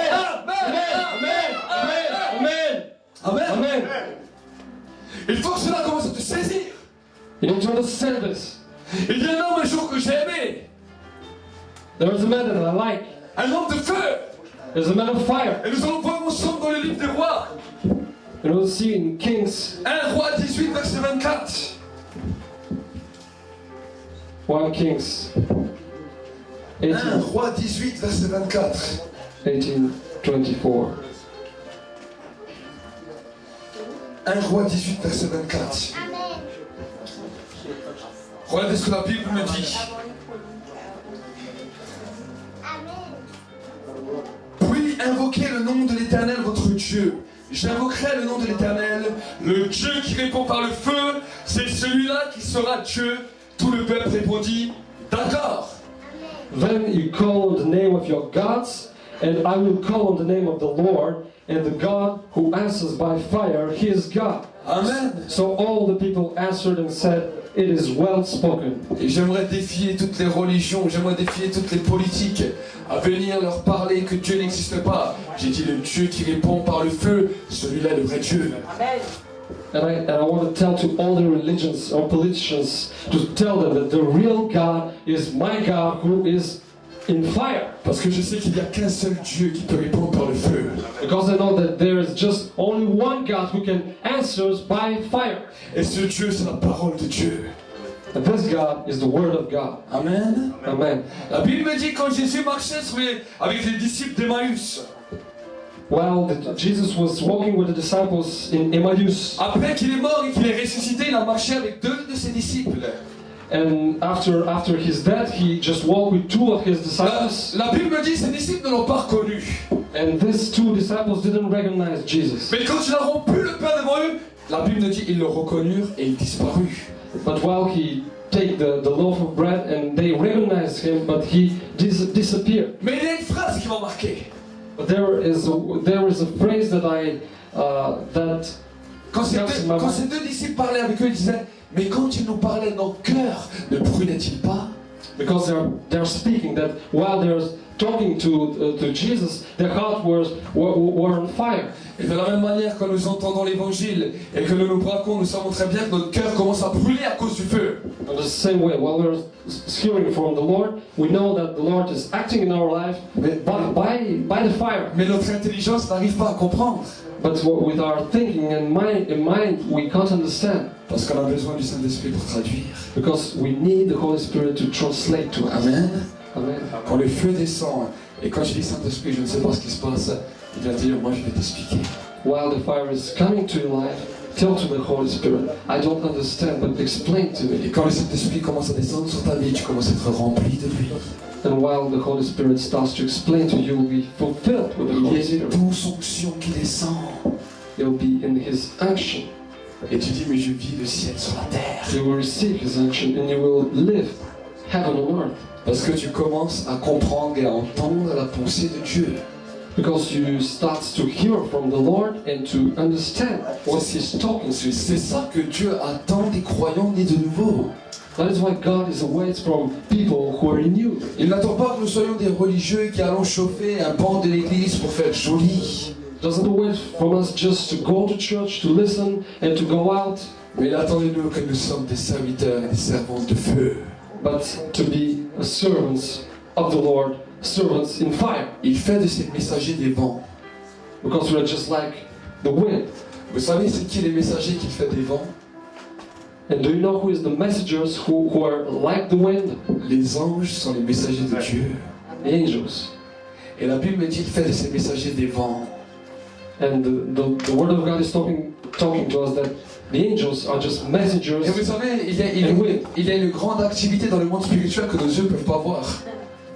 Amen. Amen. Amen. Amen. Amen. Il faut que cela commence à te saisir. You need to understand this. Il y a un homme un jour que j'ai aimé. There is a man that I like. Un homme de feu. There's a man of fire. Et nous allons voir ensemble dans le livre des rois. And we'll see in Kings 1 roi 18 verset 24. 1 Kings 1 18, roi 18 verset 24. 18:24. 1 roi 18 verset 24. Regardez ce que la Bible me dit. Puis invoquez le nom de l'Éternel votre Dieu. J'invoquerai le nom de l'Éternel, le Dieu qui répond par le feu, c'est celui-là qui sera Dieu. Tout le peuple répondit, d'accord. Then you call on the name of your gods, and I will call on the name of the Lord, and the God who answers by fire, he is God. Amen. So all the people answered and said, it is well spoken. Et j'aimerais défier toutes les religions, j'aimerais défier toutes les politiques à venir leur parler que Dieu n'existe pas. J'ai dit le Dieu qui répond par le feu, celui-là est le vrai Dieu. And I want to tell to all the religions or politicians to tell them that the real God is my God who is in fire. Parce que je sais qu'il n'y a qu'un seul Dieu qui peut répondre par le feu. Because I know that there is just only one God who can answer by fire. Et ce Dieu, c'est la parole de Dieu. And this God is the Word of God. Amen. Amen. La Bible me dit quand Jésus marchait avec les disciples d'Emmaüs, While Jesus was walking with the disciples in Emmaus, après qu'il est mort et qu'il est ressuscité, il a marché avec deux de ses disciples. and after his death, he just walked with two of his disciples. La Bible me dit ses disciples ne l'ont pas reconnu. And these two disciples didn't recognize Jesus. Mais quand il a rompu le pain devant eux, la Bible nous dit ils le reconnurent et il disparut. But while he take the loaf of bread and they recognized him, but he disappeared. Mais il y a une phrase qui m'a marqué. But there is a phrase that Quand ces deux disciples parlaient avec eux, ils disaient mais quand ils nous parlaient, nos cœurs ne brûlaient-ils pas? because they're speaking that while they're talking to Jesus, their hearts were on fire. Et de la même manière, quand nous entendons l'évangile et que nous nous braquons, nous savons très bien que notre cœur commence à brûler à cause du feu. In the same way, while we're hearing from the Lord, we know that the Lord is acting in our life by the fire. Mais notre intelligence n'arrive pas à comprendre. But with our thinking and mind, we can't understand. Parce qu'on a besoin du Saint-Esprit pour traduire. Because we need the Holy Spirit to translate to us. Amen. Amen. Quand le feu descend, et quand je dis Saint-Esprit, je ne sais pas ce qui se passe, il va dire, moi je vais t'expliquer. While the fire is coming to your life, tell to the Holy Spirit, I don't understand, but explain to Et me. quand le Saint-Esprit commence à descendre sur ta vie, tu commences à être rempli de lui. And while the Holy Spirit starts to explain to you, you'll be fulfilled with the Il Holy y a une Spirit. douce onction qui descend. You'll be in His unction. Et tu dis, mais je vis le ciel sur la terre. You will receive His unction and you will live heaven on earth. Parce que tu commences à comprendre et à entendre la pensée de Dieu. Because you start to hear from the Lord and to understand what He's talking to you. C'est ça que Dieu attend des croyants nés de nouveau. That is why God is awaits from people who are renewed. Il n'attend pas que nous soyons des religieux qui allons chauffer un banc de l'église pour faire joli. Doesn't wait from us just to go to church, to listen and to go out, Mais il attend de nous que nous sommes des serviteurs et des servantes de feu. but to be a servants of the Lord, servants in fire. Il fait de ces messagers des vents. Because we are just like the wind. Vous savez c'est qui les messagers qu'il fait des vents? And do you know who is the messengers who are like the wind? Les anges sont les messagers de Dieu. The angels. Et la Bible me dit qu'il fait de ces messagers des vents. And the Word of God is talking to us that the angels are just messengers. Et vous savez, il y a une grande activité dans le monde spirituel que nos yeux ne peuvent pas voir.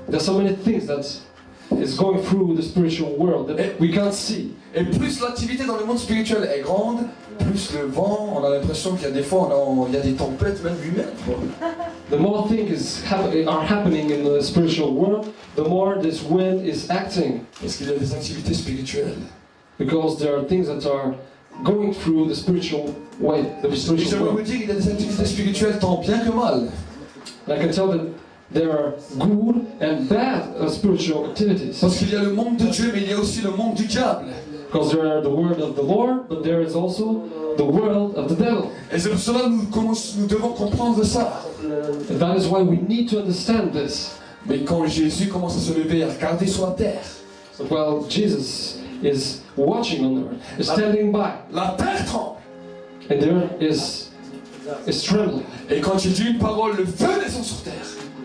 There's so many things that is going through the spiritual world that we can't see. Et plus l'activité dans le monde spirituel est grande, plus le vent, on a l'impression qu'il y a des fois, il y a des tempêtes même humaines. The more things are happening in the spiritual world, the more this wind is acting. Parce qu'il y a des activités spirituelles. Because there are things that are going through the spiritual way, the Et je spiritual veux vous world. dire qu'il y a des activités spirituelles tant bien que mal. And I can tell that there are good and bad spiritual activities. Parce qu'il y a le monde de Dieu, mais il y a aussi le monde du diable. Because there are the word of the Lord, but there is also the world of the devil. Et c'est pour cela que nous devons comprendre ça. And that is why we need to understand this. Mais quand Jésus commence à se lever et à regarder sur la terre, Well, Jesus is watching on earth, is standing by, la terre tremble. and there is trembling. Et quand il dit une parole, le feu descend sur terre.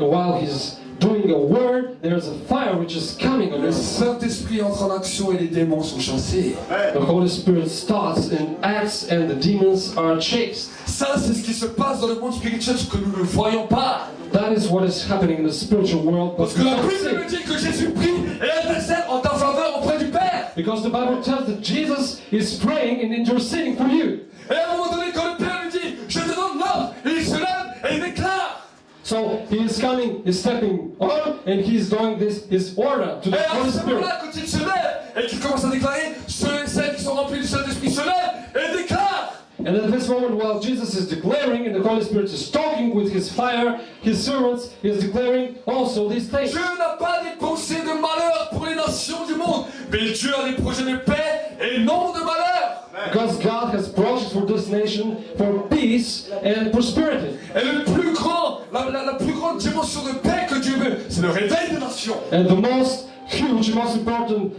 And while he's doing a word, there's a fire which is coming on Le earth. Saint-Esprit entre en action et les démons sont chassés. The Holy Spirit starts and acts, and the demons are chased. Ça, c'est ce qui se passe dans le monde spirituel, ce que nous ne voyons pas. That is what is happening in the spiritual world. But Parce que la Bible me dit que Jésus prie et intercède en ta faveur auprès du Père. because the Bible tells that Jesus is praying and interceding for you. Et à un moment donné, quand le Père lui dit, je te donne l'ordre, et il se lève et il déclare. So he is coming, he's stepping on, and he's doing this, his order to Et the à Holy ce Spirit. moment-là, quand il se lève et qu'il commence à déclarer, ceux et celles qui sont remplis du Saint-Esprit se lèvent et déclarent. And at this moment, while Jesus is declaring, and the Holy Spirit is talking with his fire, his servants, he is declaring also these things. Dieu n'a pas des pensées de malheur pour les nations du monde, mais Dieu a des projets de paix et non de malheur. Because God has projects for this nation for peace and prosperity. Et le plus grand, la plus grande dimension de paix que Dieu veut, c'est le réveil des nations. And the most huge, most important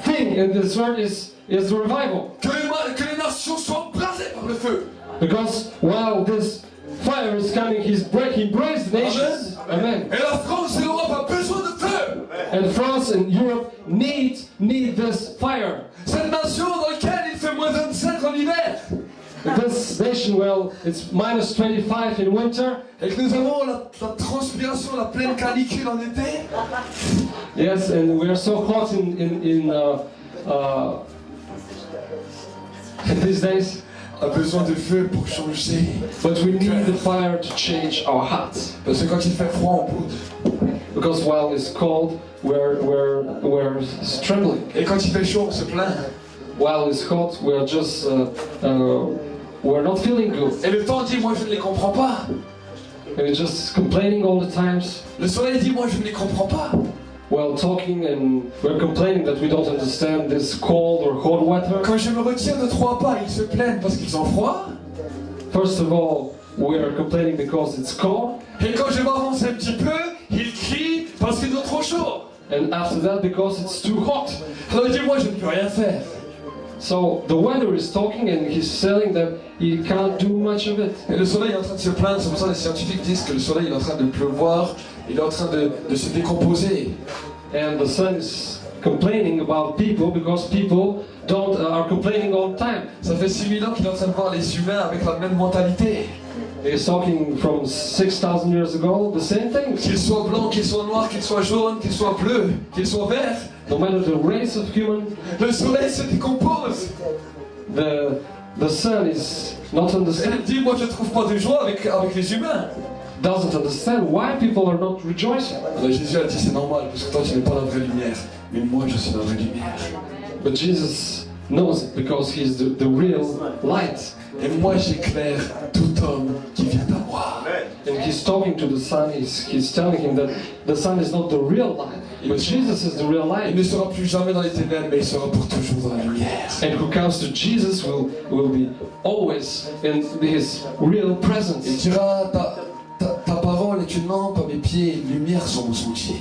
thing in this world is the revival. Que les nations soient embrasées par le feu. Because while this fire is coming, he breaks the nations. Amen. Et la France et l'Europe ont besoin de feu. And France and Europe need this fire. Cette nation dans laquelle il fait moins 25 en hiver. This nation, well, it's minus 25 in winter. Et que nous avons la transpiration, la pleine canicule en été. Yes, and we are so hot in these days. A besoin de feu pour changer. But we need the fire to change our hearts. Parce que quand il fait froid, on boude. Because while it's cold, we're trembling. Et quand il fait chaud, on se plaint. While it's hot, we're just we're not feeling good. Et le temps dit, moi je ne les comprends pas. And we're just complaining all the times. Le soleil dit, moi je ne les comprends pas. While talking, and we're complaining that we don't understand this cold or hot weather. Quand je me retire de 3 pas, ils se plaignent parce qu'ils ont froid. First of all, we are complaining because it's cold. Et quand je m'avance un petit peu, ils crient parce qu'ils ont trop chaud. And after that, because it's too hot. Alors il dit, moi je ne peux rien faire. So the weather is talking, and he's saying that he can't do much of it. Et le soleil est en train de se plaindre, c'est pour ça que les scientifiques disent que le soleil est en train de pleuvoir, il est en train de se décomposer. And the sun is complaining about people because people don't are complaining all the time. Ça fait 6000 ans qu'il est en train de voir les humains avec la même mentalité. He's talking from 6,000 years ago, the same things. Qu'ils soient blancs, qu'ils soient noirs, qu'ils soient jaunes, qu'ils soient bleus, qu'ils soient verts. No matter the race of human, Le soleil se décompose. the sun is not Et understand, il dit, moi je ne trouve pas de joie avec les humains. doesn't understand why people are not rejoicing. Alors Jésus a dit, c'est normal, parce que toi tu n'es pas la vraie lumière. Mais moi je suis la vraie lumière. But Jesus knows it because he's the real light. Et moi j'éclaire tout homme qui vient à moi. And he's talking to the sun, he's telling him that the sun is not the real light, but Jesus is the real Il light. ne sera plus jamais dans les ténèbres, mais il sera pour toujours dans la lumière. And who comes to Jesus will be always in his real Il presence. dira, ta parole est une lampe à mes pieds, une lumière sur mon sentier.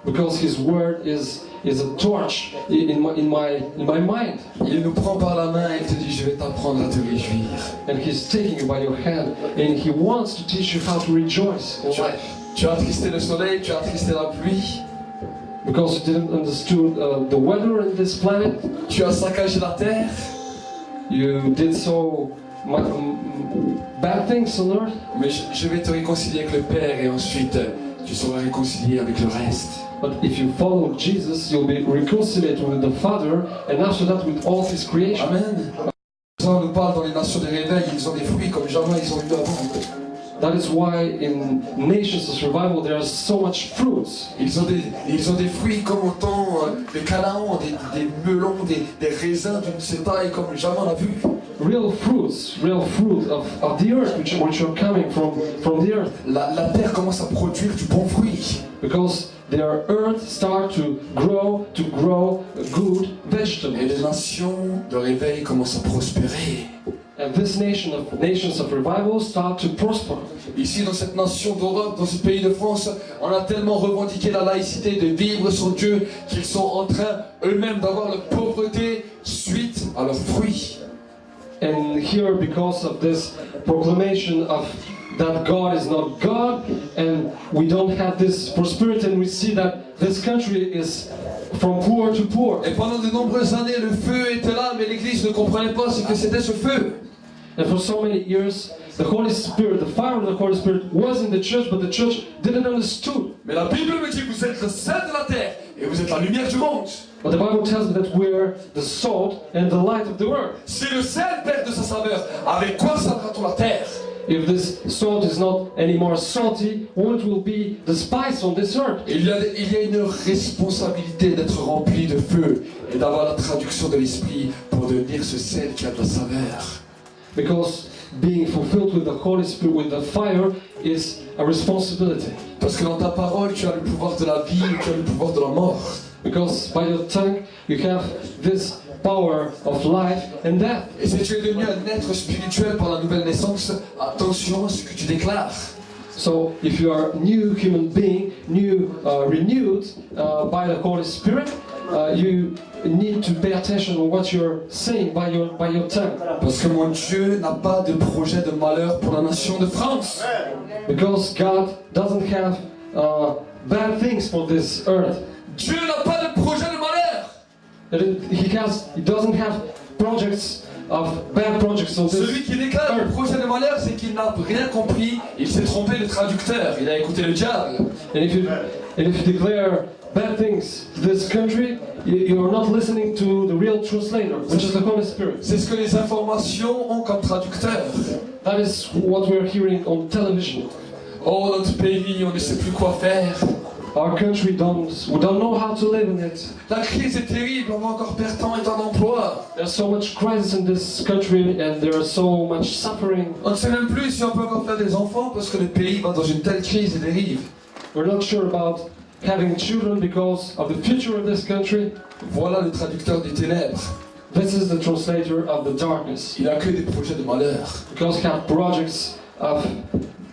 Because his word is a torch in my mind. Il nous prend par la main et il te dit, je vais t'apprendre à te réjouir. And he's taking you by your hand and he wants to teach you how to rejoice in life. Tu as attristé le soleil, tu as attristé la pluie, Because you didn't understand the weather in this planet, tu as saccagé la terre, you did so bad things on earth. mais je vais te réconcilier avec le Père et ensuite tu seras réconcilié avec le reste. But if you follow Jesus, you'll be reconciled with the Father, and after that with all His creation. Amen. On nous parle dans les nations des réveils, ils ont des fruits comme jamais ils ont eu avant. That is why in Nations of Revival there are so much fruits. Ils ont des fruits comme autant des Canaan, des melons, des raisins d'une cétaille comme jamais on a vu. Real fruit of the earth, which are coming from the earth. La terre commence à produire du bon fruit. Because their earth start to grow good vegetables. Et les nations de réveil commencent à prospérer. And this nations of revival start to prosper. Ici, dans cette nation d'Europe, dans ce pays de France, on a tellement revendiqué la laïcité, de vivre son Dieu, qu'ils sont en train eux-mêmes d'avoir la pauvreté suite à leurs fruits. And here, because of this proclamation of that God is not God, and we don't have this prosperity, and we see that this country is from poor to poor. Et pendant de nombreuses années, le feu était là, mais l'Église ne comprenait pas ce que c'était ce feu. And for so many years, the Holy Spirit, the fire of the Holy Spirit was in the church, but the church didn't understand. Mais la Bible me dit que vous êtes le sel de la terre et vous êtes la lumière du monde. But the Bible tells me that we're the salt and the light of the world. Si le sel perd de sa saveur, avec quoi saldera-t-on la terre? If this salt is not anymore salty, what will be the spice on this earth? Il y a une responsabilité d'être rempli de feu et d'avoir la traduction de l'esprit pour devenir ce sel qui a de la saveur. Because being fulfilled with the Holy Spirit, with the fire, is a responsibility. Parce que dans ta parole, tu as le pouvoir de la vie, tu as le pouvoir de la mort. Because by your tongue, you have this power of life and death. Et si tu es devenu un être spirituel par la nouvelle naissance, attention à ce que tu déclares. So if you are a new human being, renewed by the Holy Spirit, you need to pay attention to what you're saying by your tongue. Parce que mon Dieu n'a pas de projet de malheur pour la nation de France. Because God doesn't have bad things for this earth. Dieu n'a pas de projet de malheur. He doesn't have projects of bad projects on this. Celui qui déclare le projet de malheur, c'est qu'il n'a rien compris. Il s'est trompé de traducteur. Il a écouté le diable. And if you declare bad things to this country, you are not listening to the real translator, which is the Holy Spirit. C'est ce que les informations ont comme traducteur. That is what we are hearing on television. Oh, notre pays, on ne sait plus quoi faire. Our country we don't know how to live in it. La crise est terrible, on va encore perdre temps et temps d'emploi. There's so much crisis in this country and there is so much suffering. On ne sait même plus si on peut encore faire des enfants parce que le pays va dans une telle crise et dérive. We're not sure about having children because of the future of this country. Voilà le traducteur des ténèbres. This is the translator of the darkness. Il n'a que des projets de malheur. Because we have projects of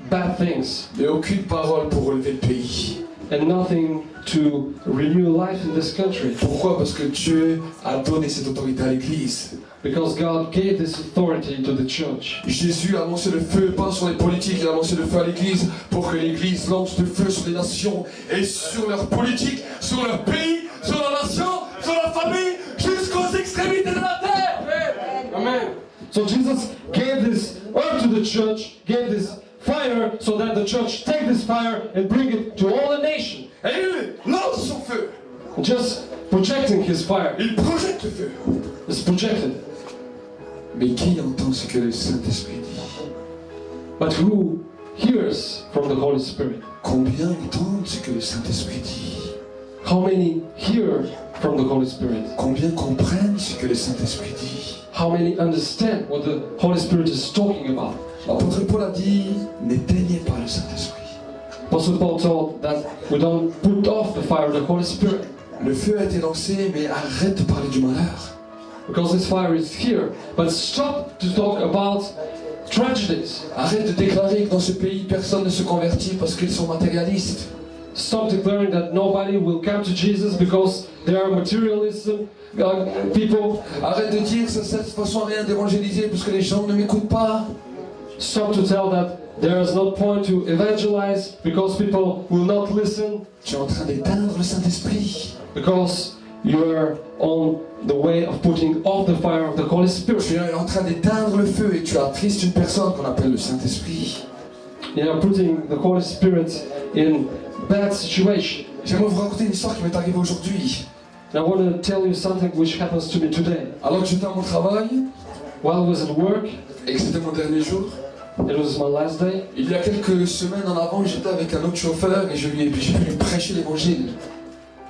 bad things. Mais aucune parole pour relever le pays. And nothing to renew life in this country. Pourquoi? Parce que Dieu a donné cette autorité à l'Église. Because God gave this authority to the church. Jésus a lancé le feu, pas sur les politiques, il a lancé le feu à l'Église pour que l'Église lance le feu sur les nations et sur leur politique, sur leur pays, sur la nation, sur la famille, jusqu'aux extrémités de la terre. Amen. So Jesus gave this earth to the church, gave this fire so that the church take this fire and bring it to all the nation. Et lui lance son feu. Just projecting his fire. Il projette le feu. It's projected. Mais qui entend ce que le Saint-Esprit dit? But who hears from the Holy Spirit? Combien entendent ce que le Saint-Esprit dit? How many hear from the Holy Spirit? Combien comprennent ce que le Saint-Esprit dit? How many understand what the Holy Spirit is talking about? L'apôtre Paul a dit, n'éteignez pas le Saint-Esprit. Apostle Paul told that we don't put off the fire of the Holy Spirit. Le feu a été lancé, mais arrête de parler du malheur. Because this fire is here. But stop to talk about tragedies. Arrête de déclarer que dans ce pays, personne ne se convertit parce qu'ils sont matérialistes. Stop declaring that nobody will come to Jesus because they are materialism people. Arrête de dire que ça ne sert de toute façon à rien d'évangéliser parce que les gens ne m'écoutent pas. Stop to tell that there is no point to evangelize because people will not listen. Tu es en train d'éteindre le Saint-Esprit. Because you are on the way of putting off the fire of the Holy Spirit. Tu es en train d'éteindre le feu et tu attristes une personne qu'on appelle le Saint-Esprit. You are putting the Holy Spirit in bad situation. J'aimerais vous raconter une histoire qui m'est arrivée aujourd'hui. I want to tell you something which happens to me today. Alors que j'étais à mon travail While I was at work, et que c'était mon dernier jour, it was my last day. il y a quelques semaines en avant, j'étais avec un autre chauffeur et j'ai pu lui prêcher l'évangile.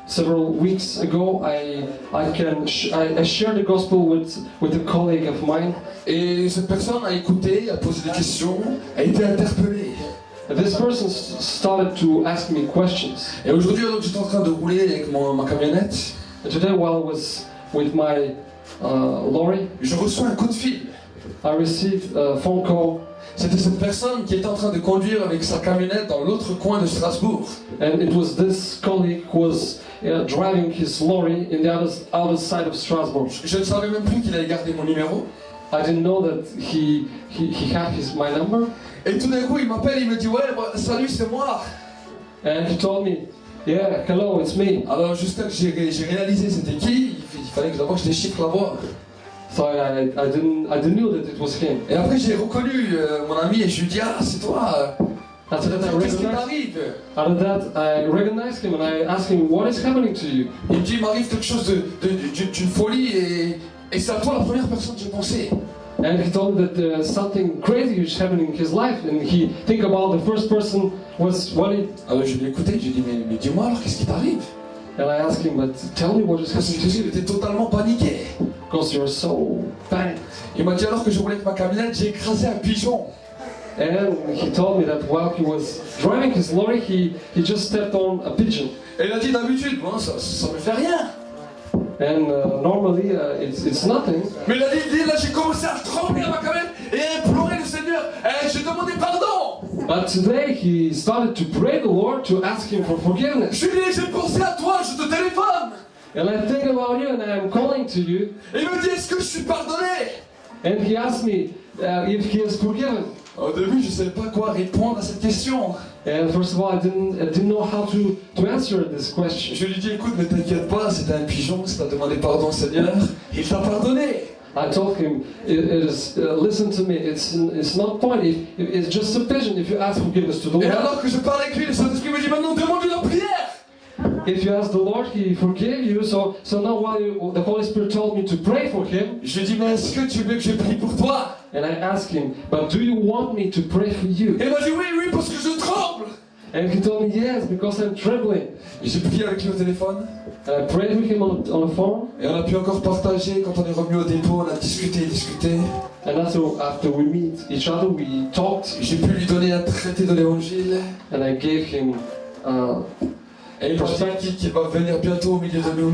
Several weeks ago, I shared the gospel with a colleague of mine. Et cette personne a écouté, a posé des questions, a été interpellée. And this person started to ask me questions. Et aujourd'hui, alors que j'étais en train de rouler avec ma camionnette, And today, while I was with my lorry, je reçois un coup de fil. I received a phone call. C'était cette personne qui était en train de conduire avec sa camionnette dans l'autre coin de Strasbourg. And it was this colleague who was driving his lorry in the other side of Strasbourg. Je ne savais même plus qu'il allait garder mon numéro. I didn't know that he had my number. Et tout d'un coup, il m'appelle, il me dit ouais, salut, c'est moi. And he told me, yeah, hello, it's me. Alors jusqu'à que j'ai réalisé c'était qui, il fallait que d'abord je déchiffre la voix. So I didn't know that it was him. Et après j'ai reconnu mon ami et je lui dis ah c'est toi. After that, Qu'est-ce qui t'arrive? After that, I recognized him and I asked him, what is happening to you? Il me dit il m'arrive quelque chose d'une folie et c'est à toi la première personne que j'ai pensé. And he told me that something crazy is happening in his life, and he think about the first person was Walid. Alors je l'ai écouté, j'ai dit mais dis-moi alors qu'est-ce qui t'arrive? And I asked him, but tell me what is Parce happening to qu'il you, était totalement paniqué. because you're so panicked. Il m'a dit alors que je roulais avec ma camionnette, j'ai écrasé un pigeon. And he told me that while he was driving his lorry, he just stepped on a pigeon. Et il a dit d'habitude, bon, ça me fait rien. And normally it's nothing. Mais il a dit là j'ai commencé à trembler à ma camionnette et à implorer le Seigneur. Et j'ai demandé pardon. But today he started to pray the Lord to ask him for forgiveness. Je lui ai dit j'ai pensé à toi, je te téléphone. And I think about you and I'm calling to you. Et il me dit est-ce que je suis pardonné? And he asked me if he is forgiven. Au début je ne savais pas quoi répondre à cette question. And first of all, I didn't know how to answer this question. Je lui ai dit écoute ne t'inquiète pas, c'était un pigeon, si t'as demandé pardon au Seigneur, il t'a pardonné. I told him, listen to me, it's not point, it's just a pigeon if you ask forgiveness to the Et Lord. alors que je parlais avec lui, le Saint-Esprit me dit maintenant demande-lui la prière. If you ask the Lord, He forgave you, so now while the Holy Spirit told me to pray for him, Je lui ai dit mais est-ce que tu veux que je prie pour toi? and I asked him, but do you want me to pray for you? Et il m'a dit oui parce que je tremble. And he told me, yes, because I'm trembling. J'ai prié avec lui au téléphone. And I prayed with him on the phone, Et on a pu encore partager quand on est revenu au dépôt, on a discuté. and after we meet each other, we talked, J'ai pu lui donner un traité de l'évangile. and I gave him Et il m'a dit qu'il va venir bientôt au milieu de nous.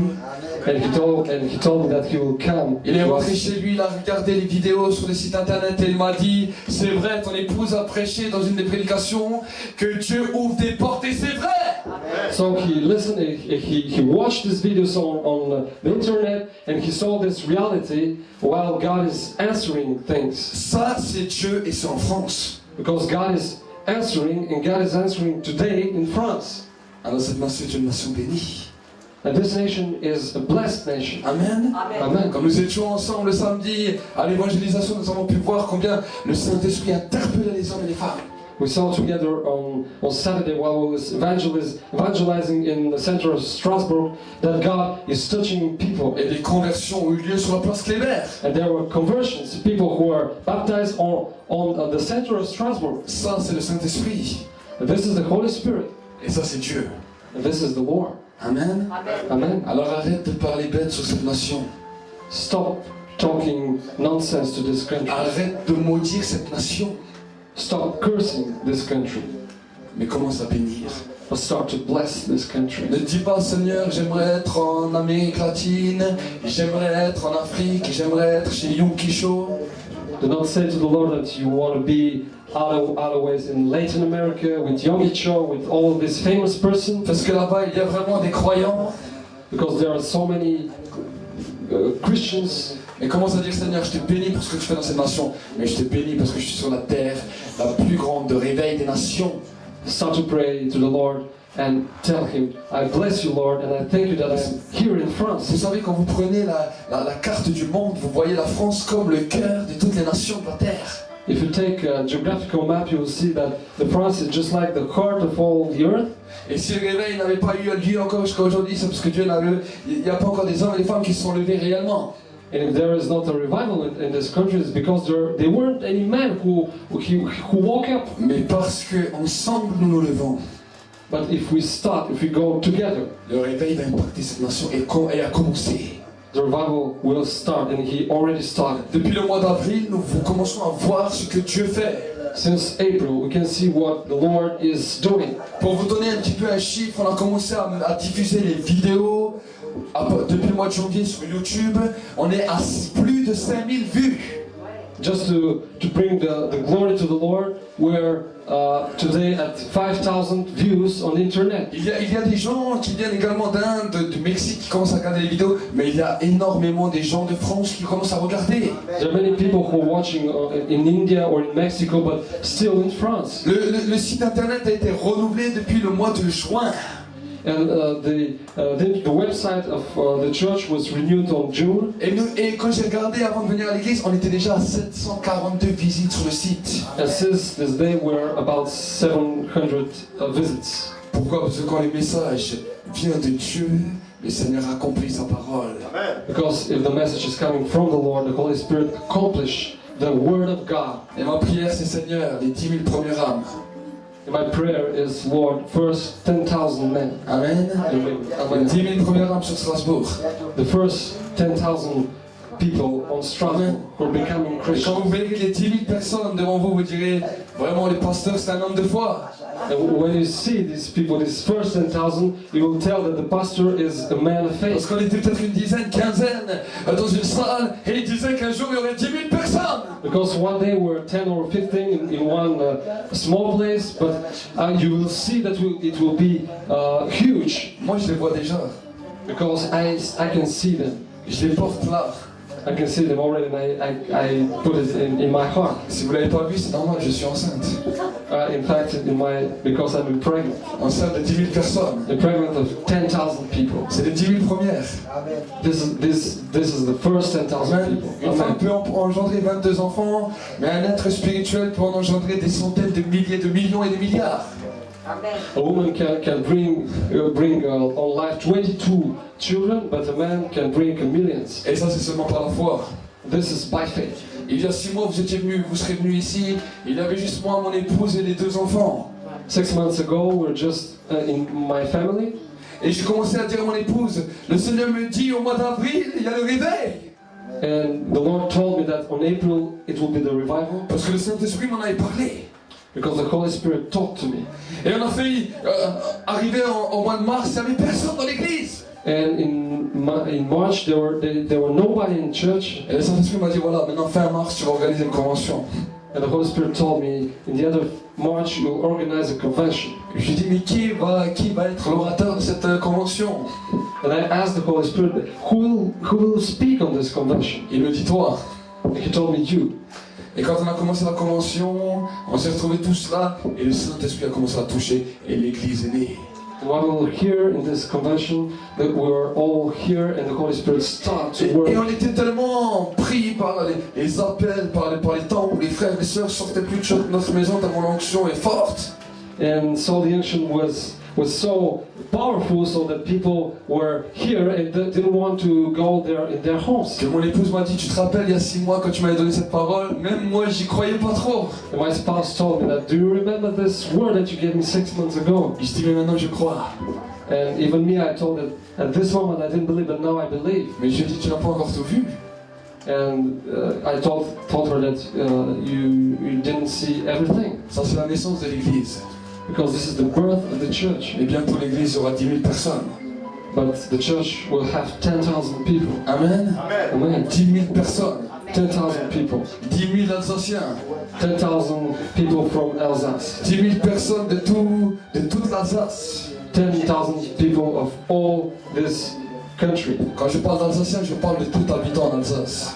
and he told me that he will come. Il est rentré chez lui, il a regardé les vidéos sur le site internet et il m'a dit c'est vrai, ton épouse a prêché dans une des prédications que Dieu ouvre des portes et c'est vrai. So he listened, he watched these videos on the internet, and he saw this reality while God is answering things. Ça c'est Dieu et c'est en France. Because God is answering, and God is answering today in France. Alors cette nation est une nation bénie. And this nation is a blessed nation. Amen. Amen. Quand nous étions ensemble le samedi à l'évangélisation, nous avons pu voir combien le Saint-Esprit interpellait les hommes et les femmes. We saw together on Saturday while we was evangelizing in the center of Strasbourg that God is touching people. Et des conversions ont eu lieu sur la place Kléber. And there were conversions, people who were baptized on the center of Strasbourg. Ça, c'est le Saint-Esprit. And this is the Holy Spirit. Et ça, c'est Dieu. And this is the Lord. Amen. Amen. Alors arrête de parler bête sur cette nation. Stop talking nonsense to this country. Arrête de maudire cette nation. Stop cursing this country. Mais commence à bénir. But start to bless this country. Ne dis pas, Seigneur, j'aimerais être en Amérique latine, j'aimerais être en Afrique, j'aimerais être chez Yom Kisho. Do not say to the Lord that you want to be otherwise in Latin America with Yogi Cho, with all of these famous persons. Parce que là-bas, il y a vraiment des croyants. Because there are so many Christians. Et commence à dire, Seigneur, je te bénis pour ce que tu fais dans cette nation. Mais je te bénis parce que je suis sur la terre, la plus grande de réveil des nations. Start to pray to the Lord and tell Him, I bless you, Lord, and I thank you that I'm here in France. Vous savez, quand vous prenez la carte du monde, vous voyez la France comme le cœur de toutes les nations de la terre. If you take a geographical map, you will see that the France is just like the heart of all the earth. Et si le réveil n'avait pas eu lieu encore jusqu'à aujourd'hui, c'est parce que Dieu il n'y a pas encore des hommes et des femmes qui se sont levés réellement. And if there is not a revival in this country, it's because there weren't any men who woke up. Mais parce que ensemble nous nous levons. But if we go together, le réveil va impacter cette nation et a commencé. The revival will start, and He already started. Depuis le mois d'avril, nous commençons à voir ce que Dieu fait. Since April, we can see what the Lord is doing. Pour vous donner un petit peu un chiffre, on a commencé à diffuser les vidéos depuis le mois de janvier sur YouTube. On est à plus de 5000 vues. Just to bring the glory to the Lord, we're today at 5,000 views on the internet. Il y a des gens qui viennent également d'Inde, du Mexique qui commencent à regarder les vidéos, mais il y a énormément des gens de France qui commencent à regarder. There are many people who are watching in India or in Mexico, but still in France. Le site internet a été renouvelé depuis le mois de juin. And the website of the church was renewed on June. Et quand j'ai regardé avant de venir à l'église, on était déjà à 742 visites sur le site. And since this day, we're about 700 visits. Pourquoi? Parce que quand les messages viennent de Dieu, le Seigneur accomplit sa parole. Because if the message is coming from the Lord, the Holy Spirit accomplishes the word of God. Et ma prière, c'est Seigneur, les 10 000 premières âmes. And my prayer is, Lord, first 10,000 men. Amen. Amen. 10 000 premières âmes sur Strasbourg. The first 10,000 people on Strasbourg who are becoming Et quand Christians. vous verrez les 10 000 personnes devant vous, vous direz, vraiment, le pasteur, c'est un homme de foi. And when you see these people, these first 10,000, you will tell that the pastor is a man of Parce faith. qu'on était peut-être une dizaine, quinzaine dans une salle, et il disait qu'un jour, il y aurait 10 000 personnes. Because one day we're 10 or 15 in one small place, but you will see that it will be huge. Moi, je les vois déjà. Because I can see them. Je les porte là. I can see them already, and I put it in my heart. Si vous ne l'avez pas vu, c'est normal, je suis enceinte. In fact, because I'm pregnant. Enceinte de 10 000 personnes. I'm pregnant of 10,000 people. C'est les 10 000 premières. This is the first 10,000 people. Une femme Amen. peut engendrer 22 enfants, mais un être spirituel peut en engendrer des centaines de milliers, de millions et des milliards. A woman can bring on life 22 children, but a man can bring millions. Et ça, c'est seulement par la foi. This is by faith. Il y a 6 mois, vous serez venus ici, il y avait juste moi, mon épouse et les 2 enfants. 6 months ago, we're just in my family. Et j'ai commencé à dire à mon épouse, le Seigneur me dit au mois d'avril, il y a le réveil. And the Lord told me that on April it will be the revival, Parce que le Saint-Esprit m'en avait parlé. because the Holy Spirit talked to me. Et on a failli arriver au mois de mars, il n'y avait personne dans l'église. And in March there were nobody in church. Et le Saint-Esprit m'a dit, voilà, maintenant fin mars, tu vas organiser une convention. And the Holy Spirit told me, in the end of March you'll organize a convention. Je lui ai dit, mais qui va être l'orateur de cette convention? And I asked the Holy Spirit, who will speak on this convention? Il me dit, toi. And He told me, you. Et quand on a commencé la convention, on s'est retrouvés tous là, et le Saint-Esprit a commencé à toucher, et l'église est née. And what we'll hear in this convention, that we're all here and the Holy Spirit start to Et work. on était tellement pris par les appels, par les temps où les frères et les sœurs sortaient plus de notre maison tellement l'onction est forte. And so the unction was so powerful, so that people were here and didn't want to go there in their homes. Que mon épouse m'a dit, tu te rappelles il y a 6 mois quand tu m'avais donné cette parole, même moi j'y croyais pas trop. And my spouse told me that, do you remember this word that you gave me 6 months ago? Et je dis mais maintenant je crois. And even me, I told that at this moment I didn't believe, but now I believe. Mais je lui ai dit tu n'as pas encore tout vu. And I told her that you didn't see everything. Ça c'est la naissance de l'église. Because this is the birth of the church. Et bientôt l'église aura 10 000 personnes. But the church will have 10,000 people. Amen. Amen. 10 000 personnes. 10,000 people. 10 000 Alsaciens. 10,000 people from Alsace. 10 000 personnes de toute l'Alsace. 10,000 people of all this country. Quand je parle d'Alsacien, je parle de tout habitant en Alsace.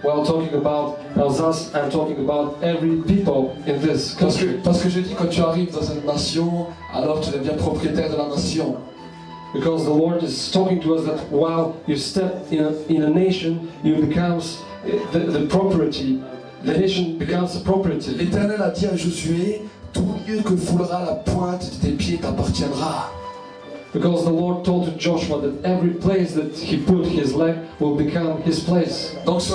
While talking about Alsace, I'm talking about every people in this country. Parce que je dis, quand tu arrives dans une nation, alors tu deviens propriétaire de la nation. Because the Lord is talking to us that while you step in a nation, you becomes the property. The nation becomes the property. L'Éternel a dit à Josué, tout lieu que foulera la pointe de tes pieds t'appartiendra. Because the Lord told to Joshua that every place that he put his leg will become his place. Donc si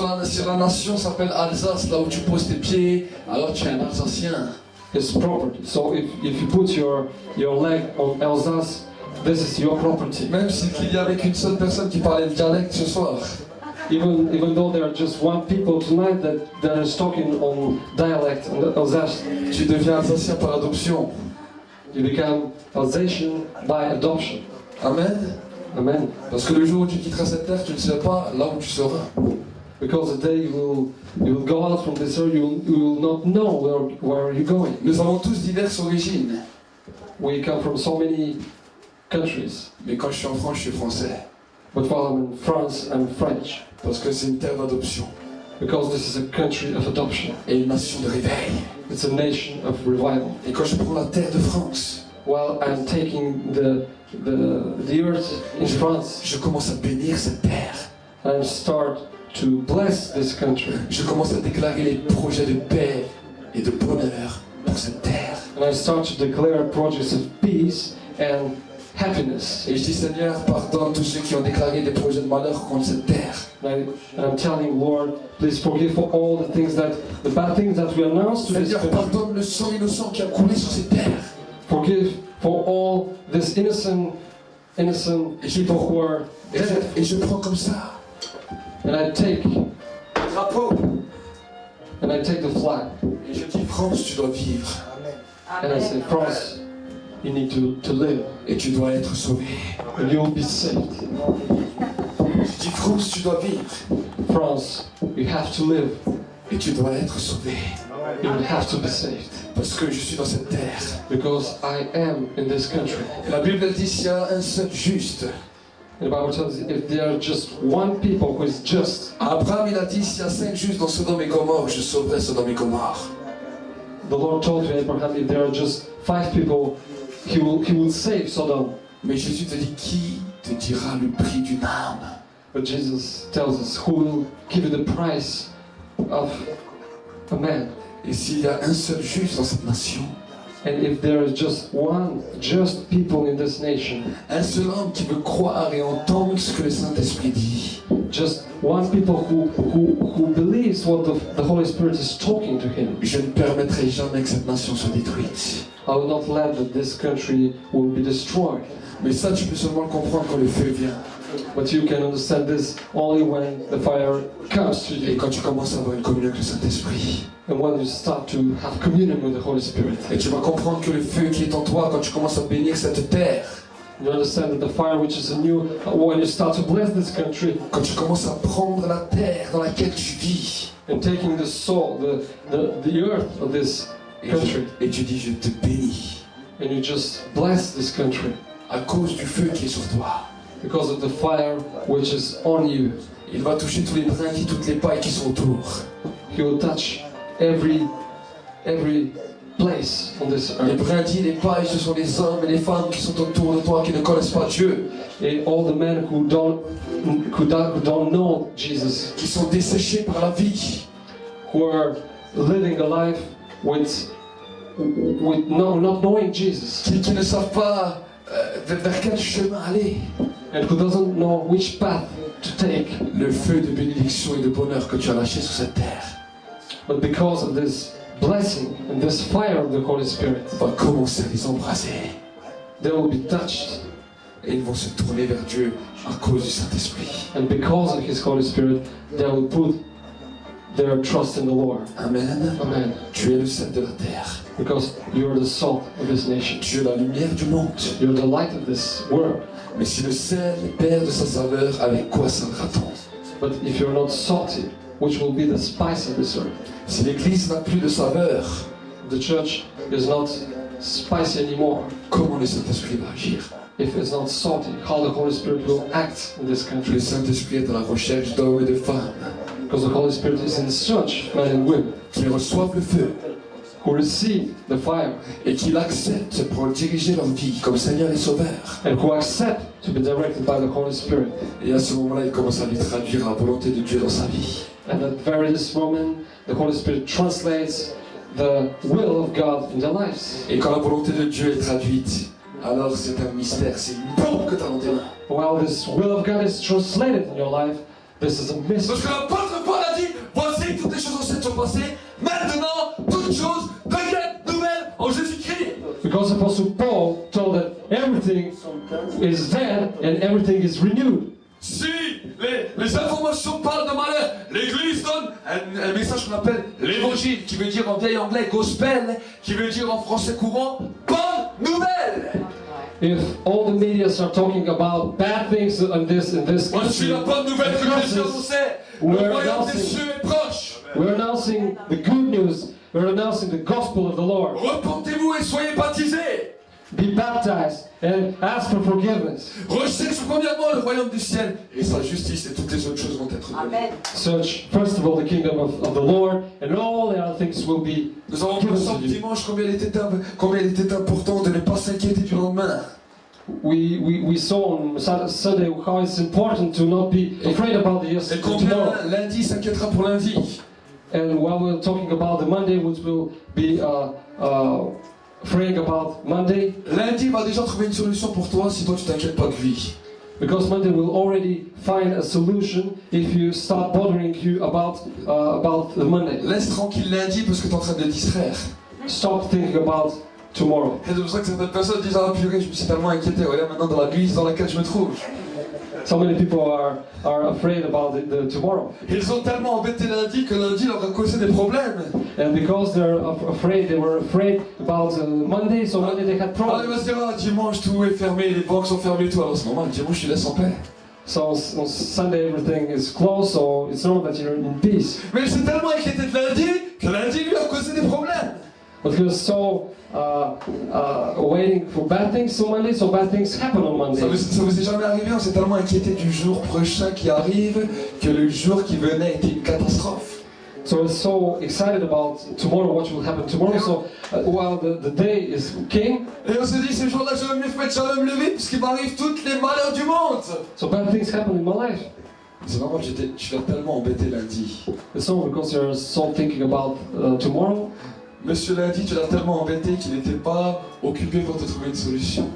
la nation s'appelle Alsace, là où tu poses tes pieds, alors tu es un Alsacien. His property. So if you put your leg on Alsace, this is your property. Même s'il y avait qu'une seule personne qui parlait le dialecte ce soir. Even though there are just one people tonight that is talking on dialect and Alsace, Tu deviens Alsacien par adoption. you become Alsatian by adoption. Amen. Amen. Parce que le jour où tu quitteras cette terre, tu ne sais pas là où tu seras. Because the day you will go out from this earth, you will not know where you're going. Nous avons tous diverses origines. We come from so many countries. Mais quand je suis en France, je suis français. But while I'm in France, I'm French. Parce que c'est une terre d'adoption. Because this is a country of adoption. Et une nation de réveil. It's a nation of revival. Et quand je prends la terre de France, While I'm taking the earth in France, je commence à bénir cette terre. and start to bless this country. Je commence à déclarer les projets de paix et de bonheur pour cette terre. And I start to declare projects of peace and happiness. Et je dis Seigneur, pardonne tous ceux qui ont déclaré des projets de malheur contre cette terre. And I'm telling Lord, please forgive for all the bad things that we announced to this Seigneur, country. pardonne le sang innocent qui a coulé sur cette terre. Forgive for all this innocent people who are dead. Et je prends comme ça And I take le drapeau. the flag. Et je dis France, tu dois vivre. And I say, France, you need to live. Et tu dois être sauvé. And you will be saved. Je dis France, tu dois vivre. France, you have to live. Et tu dois être sauvé. You will have to be saved. Parce que je suis dans cette terre. Because I am in this country. Et la Bible dit s'il y a un seul juste. And the Bible tells us if there are just one people who is just, Abraham, il a dit s'il y a 5 justes dans Sodome et Gomorrhe, je sauverai Sodome et Gomorre. the Lord told to Abraham if there are just 5 people, he will save Sodom. Mais Jésus te dit qui te dira le prix d'une âme? But Jesus tells us who will give you the price of a man. Et s'il y a un seul juste dans cette nation, And if there is just one just people in this nation, un seul homme qui veut croire et entendre ce que le Saint-Esprit dit, just one people who believes what the Holy Spirit is talking to him, je ne permettrai jamais que cette nation soit détruite. I will not let that this country will be destroyed. Mais ça, tu peux seulement le comprendre quand le feu vient. But you can understand this only when the fire comes to Et you. quand tu commences à avoir une communion avec le Saint-Esprit. And when you start to have communion with the Holy Spirit. Et tu vas comprendre que le feu qui est en toi, quand tu commences à bénir cette terre, You understand that the fire which is in you, when you start to bless this country, quand tu commences à prendre la terre dans laquelle tu vis, and taking the soul, the earth of this country, et tu dis je te bénis, and you just bless this country à cause du feu qui est sur toi. because of the fire which is on you. Il va toucher tous les brindilles, toutes les pailles qui sont autour. He will touch every place on this Les earth. brindilles, les pailles, ce sont les hommes et les femmes qui sont autour de toi, qui ne connaissent pas Dieu, And all the men who don't know Jesus, qui sont desséchés par la vie, who are living a life with not knowing Jesus, qui ne savent pas vers quel chemin aller. and who doesn't know which path to take. Le feu de bénédiction et de bonheur que tu as lâché sur cette terre But because of this blessing and this fire of the Holy Spirit, va commencer à les embraser. they will be touched. Et ils vont se tourner vers Dieu à cause du Saint-Esprit. And because of His Holy Spirit, they will put their trust in the Lord. Amen. Amen. Tu es le sel de la terre. Because you are the salt of this nation. Tu es la lumière du monde. You're the light of this world. Mais si le sel perd de sa saveur, avec quoi sera-t-on? But if you're not salty, which will be the spice of this earth, Si l'Église n'a plus de saveur, the church is not spicy anymore. comment le Saint-Esprit va agir? If it's not salty, how the Holy Spirit will act in this Le country. Saint-Esprit est à la recherche d'hommes et de femmes Because the Holy Spirit is in search, men and women, qui reçoivent le feu who receive the fire et qui l'acceptent pour diriger leur vie comme Seigneur et Sauveur. and who accept to be directed by the Holy Spirit. Et à ce moment-là, il commence à lui traduire la volonté de Dieu dans sa vie. And at various moment, the Holy Spirit translates the will of God in their lives. Et quand la volonté de Dieu est traduite, alors c'est un mystère, c'est une bombe que tu as dans tes mains. While this will of God is translated in your life, this is a Parce mystery. que l'apôtre Paul a dit, voici toutes les choses anciennes sont passées, maintenant toutes choses deviennent nouvelles en Jésus-Christ. Because Apostle Paul told that everything is dead and everything is renewed. Si les informations parlent de malheur, l'Église donne un message qu'on appelle l'évangile, qui veut dire en vieil anglais gospel, qui veut dire en français courant bonne nouvelle. If all the media are talking about bad things in this Voici country, la bonne nouvelle que Jésus annonçait. Le We're royaume des announcing- cieux est proche. we're announcing the good news. We're announcing the gospel of the Lord. Repentez-vous et soyez baptisés. Be baptized and ask for forgiveness. Recherche premièrement le royaume du ciel et sa justice et toutes les autres choses vont être données. Amen. Search first of all the kingdom of the Lord, and all the other things will be Nous avons given vu to ensemble you. dimanche combien il était important de ne pas s'inquiéter du lendemain. We saw on Sunday how it's important to not be afraid about the Et combien tomorrow. lundi s'inquiétera pour lundi. And while we're talking about the Monday, which will be praying about Monday, Lundi va déjà trouver une solution pour toi si toi tu t'inquiètes pas de lui. because Monday will already find a solution if you start bothering you about the Monday. Laisse tranquille lundi parce que tu es en train de le distraire. Stop thinking about tomorrow. Et c'est pour ça que certaines personnes disent ah purée, je me suis tellement inquiété, regarde maintenant dans la l'église dans laquelle je me trouve. So many people are afraid about the tomorrow, Ils ont tellement embêté lundi que lundi leur a causé des problèmes. and because they're afraid, they were afraid about Monday. So Monday they had Ah, il va problems. se dire ah dimanche tout est fermé, les banques sont fermées et tout. Alors c'est normal, dimanche tu laisses en paix. So on Sunday everything is closed, so it's normal that you're in peace. Mais il s'est tellement inquiété de lundi que lundi lui a causé des problèmes. But he was so waiting for bad things on Monday, so bad things happen on Monday. Ça vous est jamais arrivé, on s'est tellement inquiété du jour prochain qui arrive que le jour qui venait était une catastrophe. So we're so excited about tomorrow, what will happen tomorrow. So while the day is came, Et on s'est dit, ce jour-là, je vais me lever parce qu'il m'arrive toutes les malheurs du monde. so bad things happen in my life. C'est normal, tu l'as tellement embêté lundi. It's not because you're so thinking about tomorrow. Monsieur lundi, tu l'as tellement embêté qu'il n'était pas occupé pour te trouver une solution.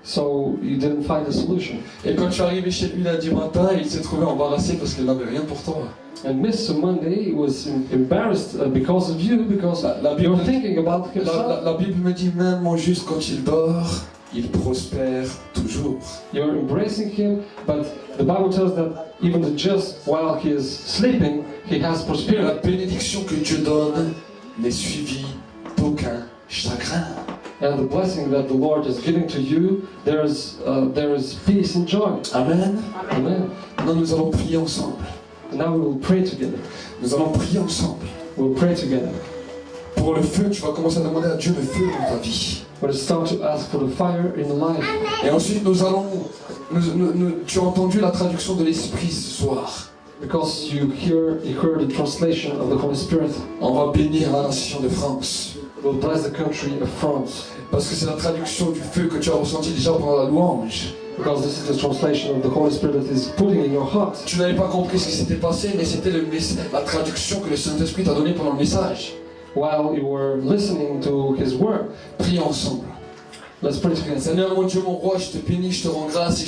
So you didn't find a solution. Et quand tu es arrivé chez lui lundi matin, il s'est trouvé embarrassé parce qu'il n'avait rien pour toi. And Mr. Monday was embarrassed because of you, because La you're Bible, thinking about himself. la Bible me dit même mon juste quand il dort, il prospère toujours. You're embracing him, but the Bible tells that even the just, while he is sleeping, he has La prosperity. bénédiction que Dieu donne n'est suivie d'aucun chagrin. And the blessing that the Lord is giving to you, there is peace and joy. Amen. Amen. Maintenant, nous allons prier ensemble. And now we will pray together. Nous allons prier ensemble. We'll pray together. Pour le feu, tu vas commencer à demander à Dieu le feu dans ta vie. We'll start to ask for the fire in the life. Et ensuite, tu as entendu la traduction de l'esprit ce soir. because you heard the translation of the Holy Spirit. On va bénir la nation de France. We'll bless the country of France. Parce que c'est la traduction du feu que tu as ressenti déjà pendant la louange. Because this is the translation of the Holy Spirit that is putting in your heart. Tu n'avais pas compris ce qui s'était passé, mais c'était la traduction que le Saint-Esprit t'a donnée pendant le message. While you were listening to His word. Prions ensemble. Let's pray together. Seigneur mon Dieu, mon roi, je te bénis, je te rends grâce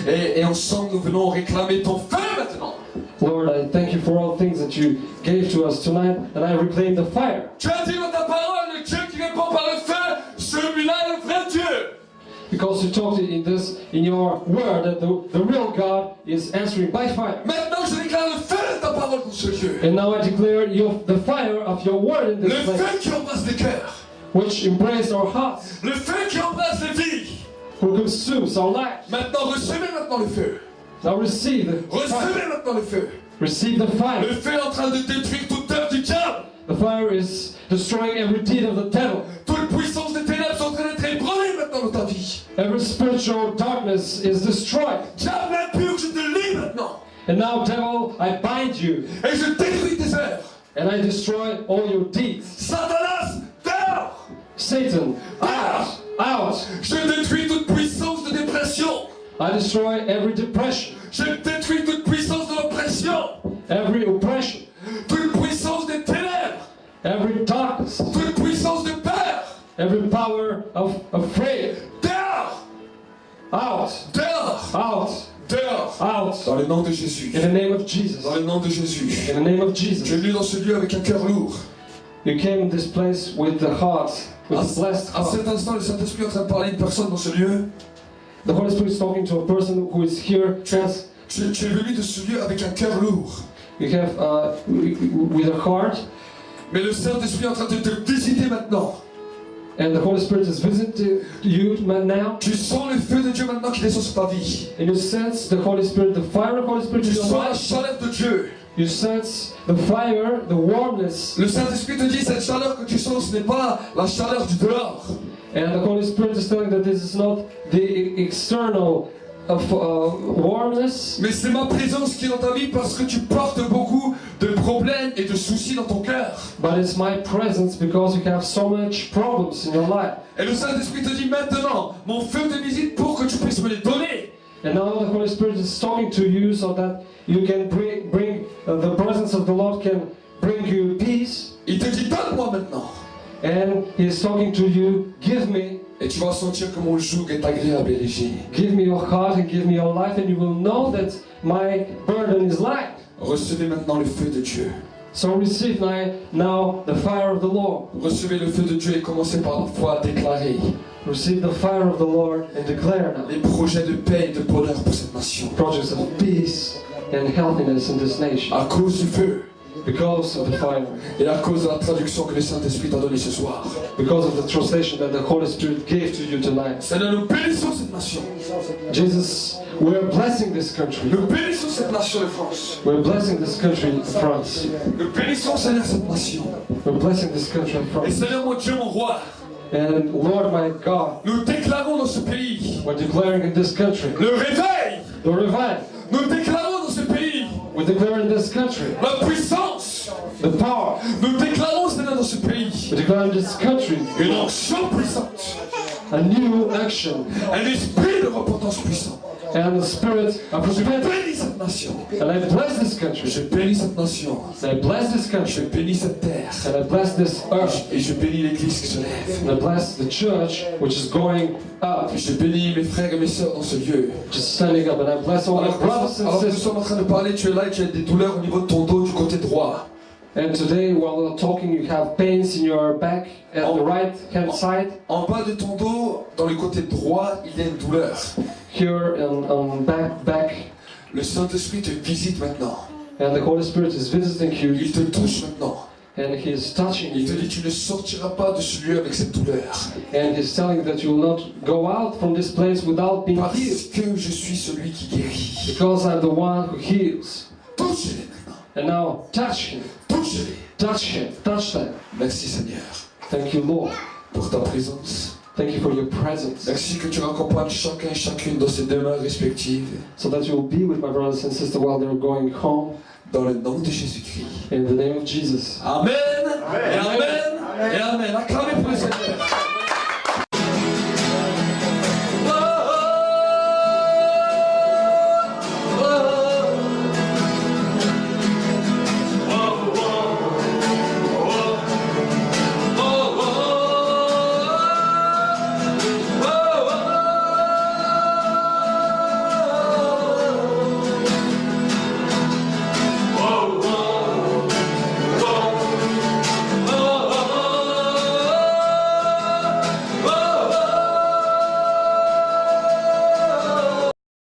et ensemble nous venons réclamer ton feu maintenant. Lord, I thank you for all things that you gave to us tonight, and I reclaim the fire. Tu as dit dans ta parole, le Dieu qui répond par le feu, celui-là est le vrai Dieu. Because you talked in your word that the real God is answering by fire. Maintenant, je déclare le feu de ta parole pour ce lieu. And now I declare the fire of your word in this Le place, feu qui embrasse les cœurs. which embrace our hearts, Le feu qui embrasse les vies. who consumes our lives. Maintenant, recevez maintenant le feu. Now receive the fire. Recevez maintenant le feu. Receive the fire. Le feu est en train de détruire toute œuvre du diable. The fire is destroying every deed of the devil. Toute puissance des ténèbres sont en train d'être ébranlée maintenant dans ta vie. Every spiritual darkness is destroyed. Diable impur, je te lis maintenant. And now, devil, I bind you, Et je détruis tes œuvres. and I destroy all your deeds. Satanas, dehors. Satan, out, out. Je détruis toute puissance de dépression. I destroy every depression, Je détruis toute puissance de l'oppression. every oppression, Toute puissance des ténèbres. every darkness, Toute puissance de peur. every power of fear. Dehors. Out, Dehors. out, Dehors. out. Dans le nom de Jésus. In the name of Jesus. Dans le nom de Jésus. In the name of Tu es Jesus. venu dans ce lieu avec un cœur lourd. You came in this place with the heart, with a blessed À heart. cet instant, le Saint-Esprit est en train de parler à une personne dans ce lieu. The Holy Spirit is talking to a person who is here. As Tu es venu de ce lieu avec un cœur lourd. you have with a heart, Mais le Saint-Esprit est en train de te visiter maintenant. and the Holy Spirit is visiting you now. Tu sens le feu de Dieu maintenant qui descend sur ta vie. And you sense the Holy Spirit, the fire of the Holy Spirit Tu in your sens la life. chaleur de Dieu. You sense the fire, the warmness, Le Saint-Esprit te dit, cette chaleur que tu sens, ce n'est pas la chaleur du dehors. and the Holy Spirit is telling that this is not the external of warmness, Mais c'est ma présence qui est dans ta vie parce que tu portes beaucoup de problèmes et de soucis dans ton cœur. but it's my presence because you have so much problems in your life. Et le Saint-Esprit te dit maintenant, mon feu te visite pour que tu puisses me les donner. And now the Holy Spirit is talking to you so that you can bring the presence of the Lord can bring you peace. Il te dit, donne-moi maintenant. And He is talking to you, give me Et tu vas sentir que mon joug est agréable et léger. your heart and give me your life, and you will know that my burden is light. Recevez maintenant le feu de Dieu. So receive now the fire of the Lord. Recevez le feu de Dieu et commencez par la foi à déclarer Receive the fire of the Lord and declare now les projets de paix et de bonheur pour cette nation. projects of peace and healthiness in this nation À cause du feu because of the fire, et à cause de la traduction que le Saint-Esprit t'a donnée ce soir. because of the translation that the Holy Spirit gave to you tonight. Seigneur, nous bénissons cette nation. Jesus, we are blessing this country. Nous bénissons cette nation de France. We're blessing this country of France. Nous bénissons, Seigneur, cette nation. We're blessing this country of Et France. Seigneur, mon Dieu, mon roi, And Lord my God, nous déclarons dans ce pays we're declaring in this country le réveil. the revival. Nous déclarons dans ce pays We declare in this country la puissance. the power. Nous déclarons, Seigneur, dans ce pays We declare in this country une onction puissante. a new action Un esprit de repentance puissant. and the spirit of Je repentance. bénis cette nation. And I bless this country. Je bénis cette nation. And I bless this Je country. bénis cette terre. And I bless this earth. Et je bénis l'église qui se lève. And I bless the church which is going up, Je bénis mes frères et mes sœurs dans ce lieu. just standing up. And I bless all my brothers and Alors que nous sisters. sommes en train de parler, tu es là et tu as des douleurs au niveau de ton dos du côté droit. And today, while we're talking, you have pains in your back at the right hand side. En bas de ton dos, dans le côté droit, il y a une douleur. Here on back. Le Saint-Esprit te visite maintenant. And the Holy Spirit is visiting you. Il te touche maintenant. And He is touching Il te you. dit, tu ne sortiras pas de ce lieu avec cette douleur. And He's telling you that you will not go out from this place without being Parce healed. que je suis celui qui guérit. Because I'm the one who heals. Touche-les maintenant. And now, touch Him. Touche-les. Touch Him. Touch them. Merci Seigneur Thank you, Lord, pour ta présence. Thank you for your presence. Merci que tu raccompagnes chacun et chacune dans ses demeures respectives. So that you will be with my brothers and sisters while they're going home. Dans le nom de Jésus-Christ. In the name of Jesus. Amen. Amen. Et amen. Acclamez pour le Seigneur.